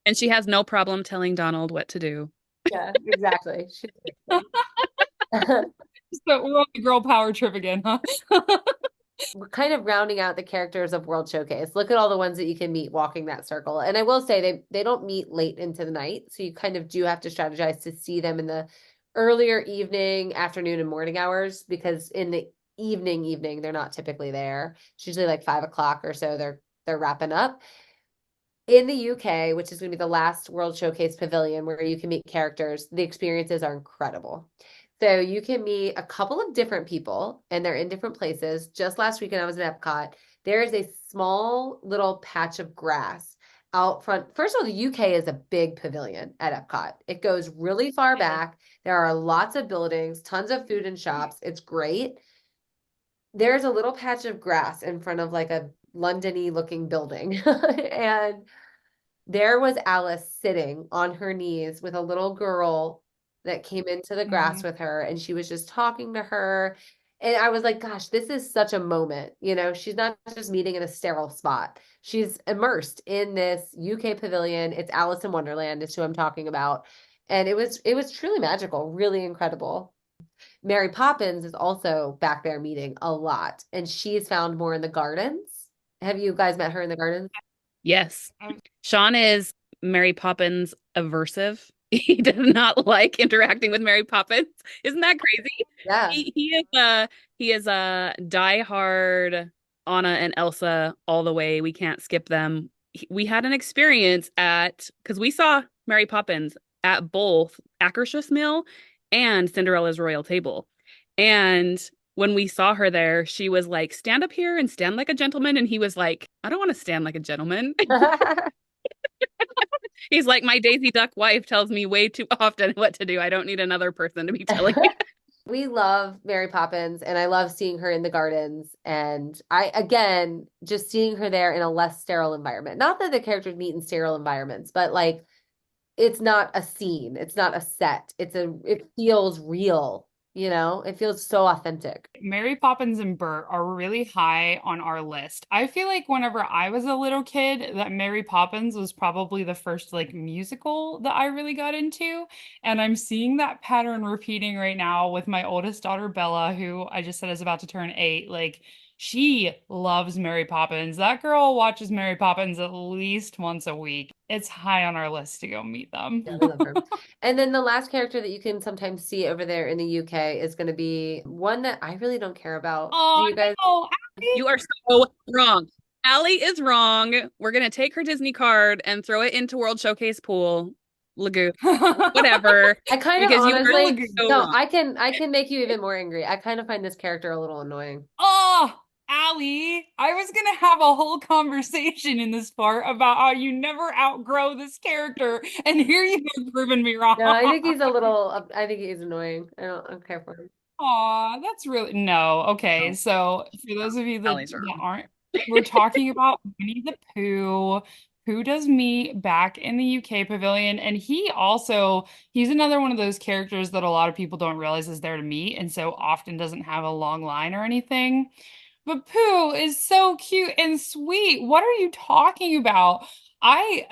And she has no problem telling Donald what to do. yeah, exactly. She's So we're on the girl power trip again, huh? we're kind of rounding out the characters of World Showcase. Look at all the ones that you can meet walking that circle. And I will say they don't meet late into the night, so you kind of do have to strategize to see them in the earlier evening, afternoon, and morning hours because in the evening they're not typically there. It's usually like 5 o'clock or so. They're wrapping up. In the UK, which is going to be the last World Showcase Pavilion where you can meet characters, the experiences are incredible. So you can meet a couple of different people and they're in different places. Just last weekend, I was in Epcot. There is a small little patch of grass out front. First of all, the UK is a big pavilion at Epcot. It goes really far back. There are lots of buildings, tons of food and shops. It's great. There's a little patch of grass in front of like a London-y looking building. And there was Alice sitting on her knees with a little girl that came into the grass Mhm. with her, and she was just talking to her. And I was like, gosh, this is such a moment. She's not just meeting in a sterile spot. She's immersed in this UK pavilion. It's Alice in Wonderland is who I'm talking about. And it was truly magical, really incredible. Mary Poppins is also back there meeting a lot, and she's found more in the gardens. Have you guys met her in the gardens? Yes. I- Sean is Mary Poppins aversive. He does not like interacting with Mary Poppins. Isn't that crazy? Yeah. He is a diehard Anna and Elsa all the way. We can't skip them. We had an experience because we saw Mary Poppins at both Akershus Mill and Cinderella's Royal Table. And when we saw her there, she was like, stand up here and stand like a gentleman. And he was like, I don't want to stand like a gentleman. He's like, my Daisy Duck wife tells me way too often what to do. I don't need another person to be telling me. We love Mary Poppins and I love seeing her in the gardens. And again, just seeing her there in a less sterile environment. Not that the characters meet in sterile environments, but like it's not a scene, it's not a set. It feels real, it feels so authentic. Mary Poppins and Bert are really high on our list. I feel like whenever I was a little kid, that Mary Poppins was probably the first like musical that I really got into. And I'm seeing that pattern repeating right now with my oldest daughter, Bella, who I just said is about to turn 8. Like, she loves Mary Poppins. That girl watches Mary Poppins at least once a week. It's high on our list to go meet them. Yeah, we love her. And then the last character that you can sometimes see over there in the UK is going to be one that I really don't care about. Do Oh you guys? no, You are so wrong. Allie is wrong. We're going to take her Disney card and throw it into World Showcase pool. Lagoon, whatever, I kind of because you You're are a honestly, lagoon. so no, wrong. I can make you even more angry. I kind of find this character a little annoying. Oh, Allie, I was gonna have a whole conversation in this part about how you never outgrow this character, and here you have proven me wrong. No, I think he's a little, I think he's annoying. I don't care for him. Aw, that's really no. Okay, so for those of you Allie's that wrong. aren't, we're talking about Winnie the Pooh, who does meet back in the UK pavilion, and he's another one of those characters that a lot of people don't realize is there to meet, and so often doesn't have a long line or anything. But Pooh is so cute and sweet. What are you talking about? I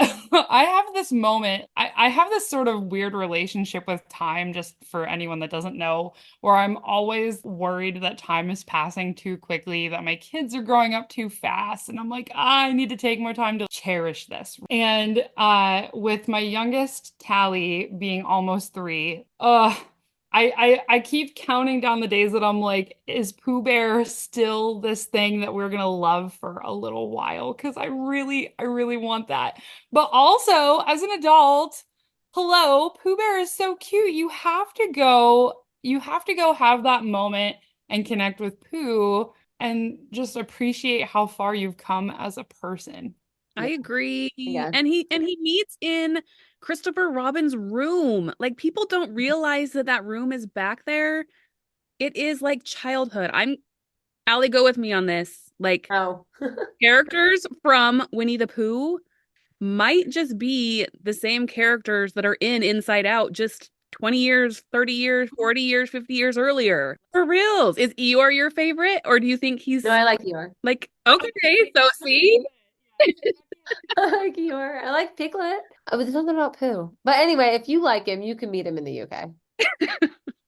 I have this moment. I have this sort of weird relationship with time, just for anyone that doesn't know, where I'm always worried that time is passing too quickly, that my kids are growing up too fast, and I'm like, I need to take more time to cherish this. And with my youngest Tally being almost 3, I keep counting down the days that I'm like, is Pooh Bear still this thing that we're gonna love for a little while? Because I really want that. But also, as an adult, hello, Pooh Bear is so cute. You have to go have that moment and connect with Pooh and just appreciate how far you've come as a person. I Yeah. agree. Yeah. And he meets in Christopher Robin's room. Like people don't realize that that room is back there. It is like childhood. Allie, go with me on this. Like Oh, characters from Winnie the Pooh might just be the same characters that are in Inside Out, just 20 years, 30 years, 40 years, 50 years earlier. For reals. Is Eeyore your favorite? Or do you think no, he's I like Eeyore. like, okay, so see? I like Eeyore. I like Piglet. Oh, but there's something about Pooh. But anyway, if you like him, you can meet him in the UK.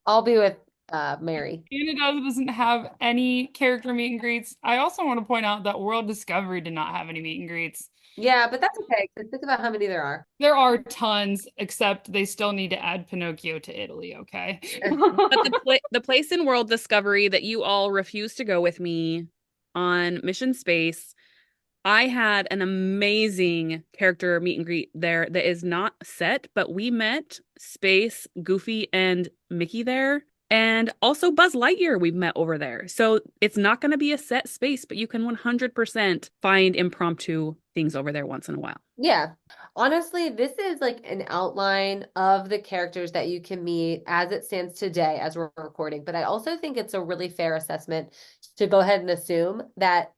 I'll be with Mary. Canada doesn't have any character meet and greets. I also want to point out that World Discovery did not have any meet and greets. Yeah, but that's okay. 'Cause think about how many there are. There are tons, except they still need to add Pinocchio to Italy, okay? But the place in World Discovery that you all refused to go with me on Mission Space, I had an amazing character meet and greet there that is not set, but we met Space, Goofy, and Mickey there. And also Buzz Lightyear we've met over there. So it's not going to be a set space, but you can 100% find impromptu things over there once in a while. Yeah. Honestly, this is like an outline of the characters that you can meet as it stands today as we're recording. But I also think it's a really fair assessment to go ahead and assume that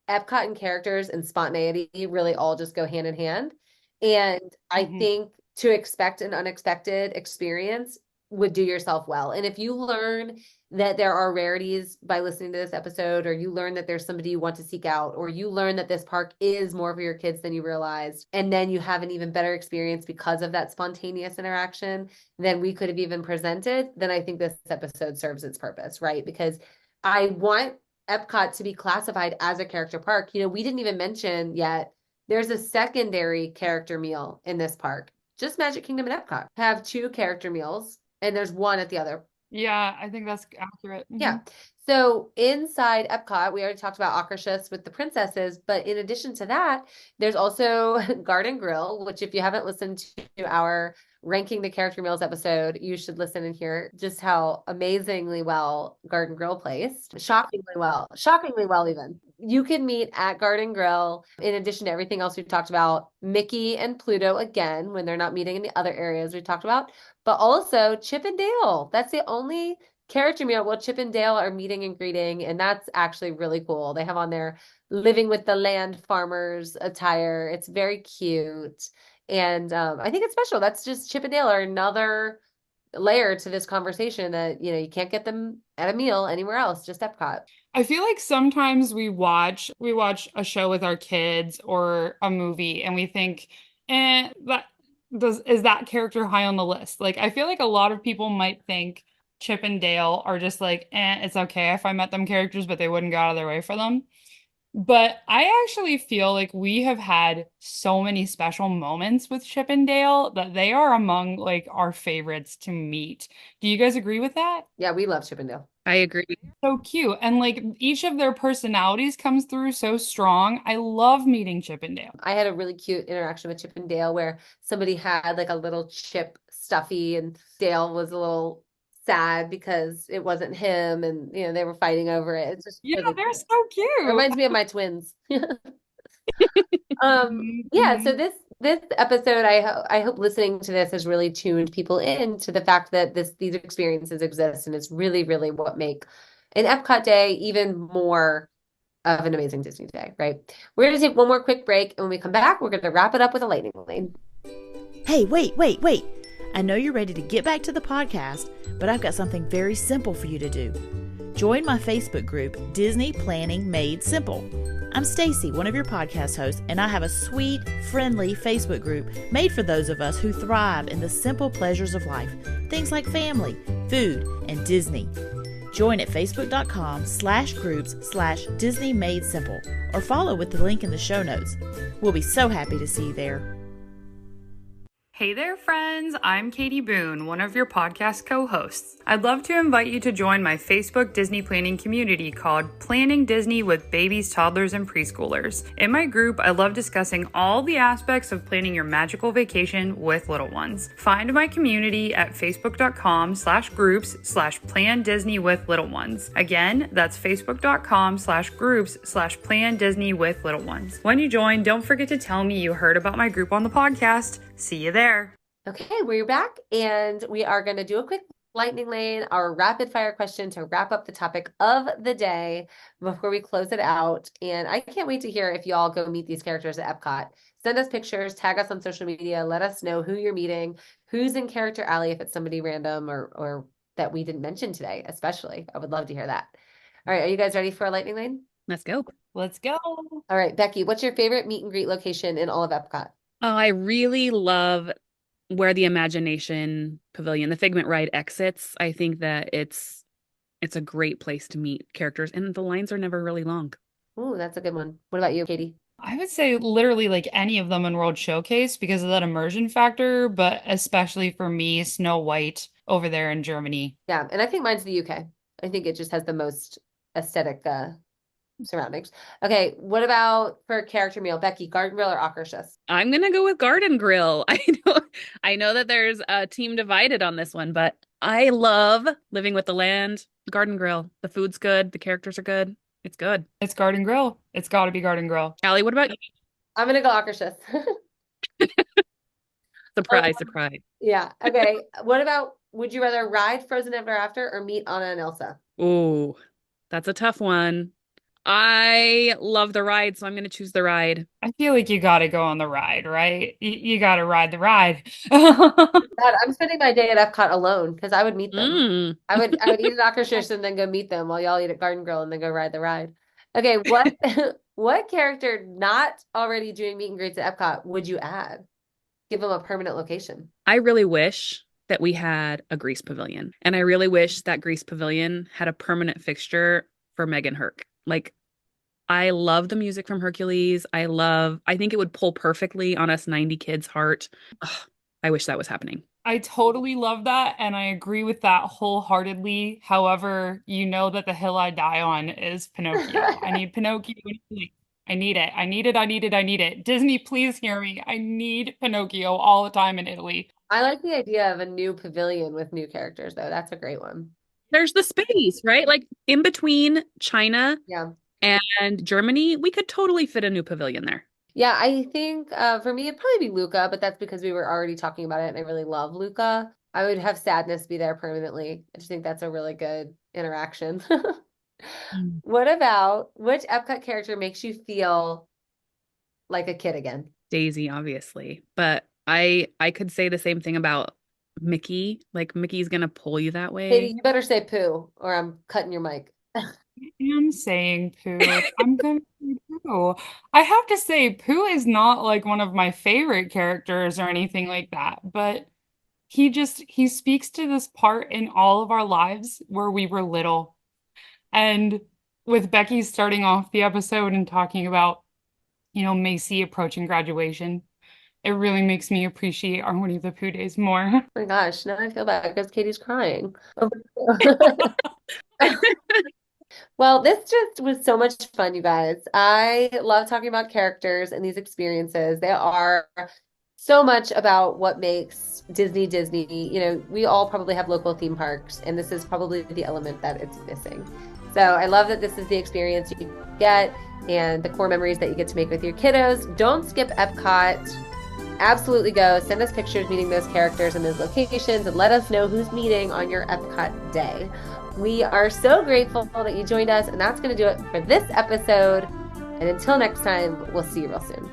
Epcot and characters and spontaneity really all just go hand in hand. And I Mhm. think to expect an unexpected experience would do yourself well. And if you learn that there are rarities by listening to this episode, or you learn that there's somebody you want to seek out, or you learn that this park is more for your kids than you realized, and then you have an even better experience because of that spontaneous interaction than we could have even presented, then I think this episode serves its purpose, right? Because I want Epcot to be classified as a character park. You know, we didn't even mention yet, there's a secondary character meal in this park. Just Magic Kingdom and Epcot have 2 character meals, and there's one at the other. Yeah, I think that's accurate. Yeah. So inside Epcot, we already talked about Akershus with the princesses, but in addition to that, there's also Garden Grill, which if you haven't listened to our ranking the character meals episode, you should listen and hear just how amazingly well Garden Grill placed. Shockingly well even. You can meet at Garden Grill, in addition to everything else we've talked about, Mickey and Pluto again, when they're not meeting in the other areas we talked about, but also Chip and Dale. That's the only character meal. Well, Chip and Dale are meeting and greeting, and that's actually really cool. They have on their living with the land farmers attire. It's very cute. And I think it's special. That's just Chip and Dale are another layer to this conversation that, you know, you can't get them at a meal anywhere else, just Epcot. I feel like sometimes we watch a show with our kids or a movie and we think, that is that character high on the list? Like I feel like a lot of people might think Chip and Dale are just like, it's okay if I met them characters, but they wouldn't go out of their way for them. But I actually feel like we have had so many special moments with Chip and Dale that they are among like our favorites to meet. Do you guys agree with that? Yeah, we love Chippendale. I agree. So cute. And like each of their personalities comes through so strong. I love meeting Chip and Dale. I had a really cute interaction with Chip and Dale where somebody had like a little Chip stuffy and Dale was a little sad because it wasn't him and they were fighting over it. It's just Yeah, really they're cute. so It cute. reminds me of my twins. Yeah, so Mhm. this episode, I hope listening to this has really tuned people in to the fact that these experiences exist, and it's really, really what make an Epcot day even more of an amazing Disney day, right? We're gonna take one more quick break, and when we come back, we're gonna wrap it up with a lightning lane. Hey, wait. I know you're ready to get back to the podcast, but I've got something very simple for you to do. Join my Facebook group, Disney Planning Made Simple. I'm Stacy, one of your podcast hosts, and I have a sweet, friendly Facebook group made for those of us who thrive in the simple pleasures of life, things like family, food, and Disney. Join at facebook.com/groups/Disney Made Simple or follow with the link in the show notes. We'll be so happy to see you there. Hey there, friends. I'm Katie Boone, one of your podcast co-hosts. I'd love to invite you to join my Facebook Disney planning community called Planning Disney with Babies, Toddlers, and Preschoolers. In my group, I love discussing all the aspects of planning your magical vacation with little ones. Find my community at facebook.com/groups/Plan Disney with Little Ones. Again, that's facebook.com/groups/Plan Disney with Little Ones. When you join, don't forget to tell me you heard about my group on the podcast. See you there. Okay, we're back, and we are going to do a quick lightning lane, our rapid fire question to wrap up the topic of the day before we close it out. And I can't wait to hear if you all go meet these characters at Epcot. Send us pictures, tag us on social media, let us know who you're meeting, who's in Character Alley, if it's somebody random or that we didn't mention today, especially. I would love to hear that. All right, are you guys ready for a lightning lane? Let's go. Let's go. All right, Becki, what's your favorite meet and greet location in all of Epcot? Oh, I really love where the Imagination Pavilion, the Figment ride exits. I think that it's a great place to meet characters, and the lines are never really long. Ooh, that's a good one. What about you, Katie? I would say literally like any of them in World Showcase because of that immersion factor, but especially for me, Snow White over there in Germany. Yeah, and I think mine's the UK. I think it just has the most aesthetic surroundings. Okay, what about for a character meal, Becki, Garden Grill or Akershus? I'm gonna go with Garden Grill. I know that there's a team divided on this one, but I love living with the land. Garden Grill. The food's good. The characters are good. It's good. It's Garden Grill. It's got to be Garden Grill. Allie, what about you? I'm gonna go Akershus. Surprise, surprise. Yeah. Okay. What about would you rather ride Frozen Ever After or meet Anna and Elsa? Ooh, that's a tough one. I love the ride, so I'm gonna choose the ride. I feel like you got to go on the ride, right? You got to ride the ride. God, I'm spending my day at Epcot alone because I would meet them. Mm. I would eat at Akershus and then go meet them while y'all eat at Garden Grill and then go ride the ride. Okay, what what character not already doing meet and greets at Epcot would you add? Give them a permanent location. I really wish that we had a Grease Pavilion, and I really wish that Grease Pavilion had a permanent fixture for Megan Herc. Like, I love the music from Hercules. I think it would pull perfectly on us 90 kids' heart. Ugh, I wish that was happening. I totally love that, and I agree with that wholeheartedly. However, you know that the hill I die on is Pinocchio. I need Pinocchio. I need it. I need it. I need it. I need it. Disney, please hear me. I need Pinocchio all the time in Italy. I like the idea of a new pavilion with new characters, though. That's a great one. There's the space, right? Like in between China Yeah. and Germany, we could totally fit a new pavilion there. Yeah, I think for me it'd probably be Luca, but that's because we were already talking about it and I really love Luca. I would have Sadness be there permanently. I just think that's a really good interaction. What about which Epcot character makes you feel like a kid again? Daisy, obviously. But I could say the same thing about Mickey. Like Mickey's gonna pull you that Katie, way. you better say Pooh or I'm cutting your mic. I'm saying Pooh. I'm going to say Pooh. I have to say, Pooh is not like one of my favorite characters or anything like that, but he speaks to this part in all of our lives where we were little. And with Becki starting off the episode and talking about, Macy approaching graduation, it really makes me appreciate our Winnie the Pooh days more. Oh my gosh, now I feel bad because Katie's crying. Well, this just was so much fun, you guys. I love talking about characters and these experiences. They are so much about what makes Disney Disney. We all probably have local theme parks, and this is probably the element that it's missing. So I love that this is the experience you get and the core memories that you get to make with your kiddos. Don't skip Epcot. Absolutely go. Send us pictures meeting those characters and those locations, and let us know who's meeting on your Epcot day. We are so grateful that you joined us, and that's going to do it for this episode. And until next time, we'll see you real soon.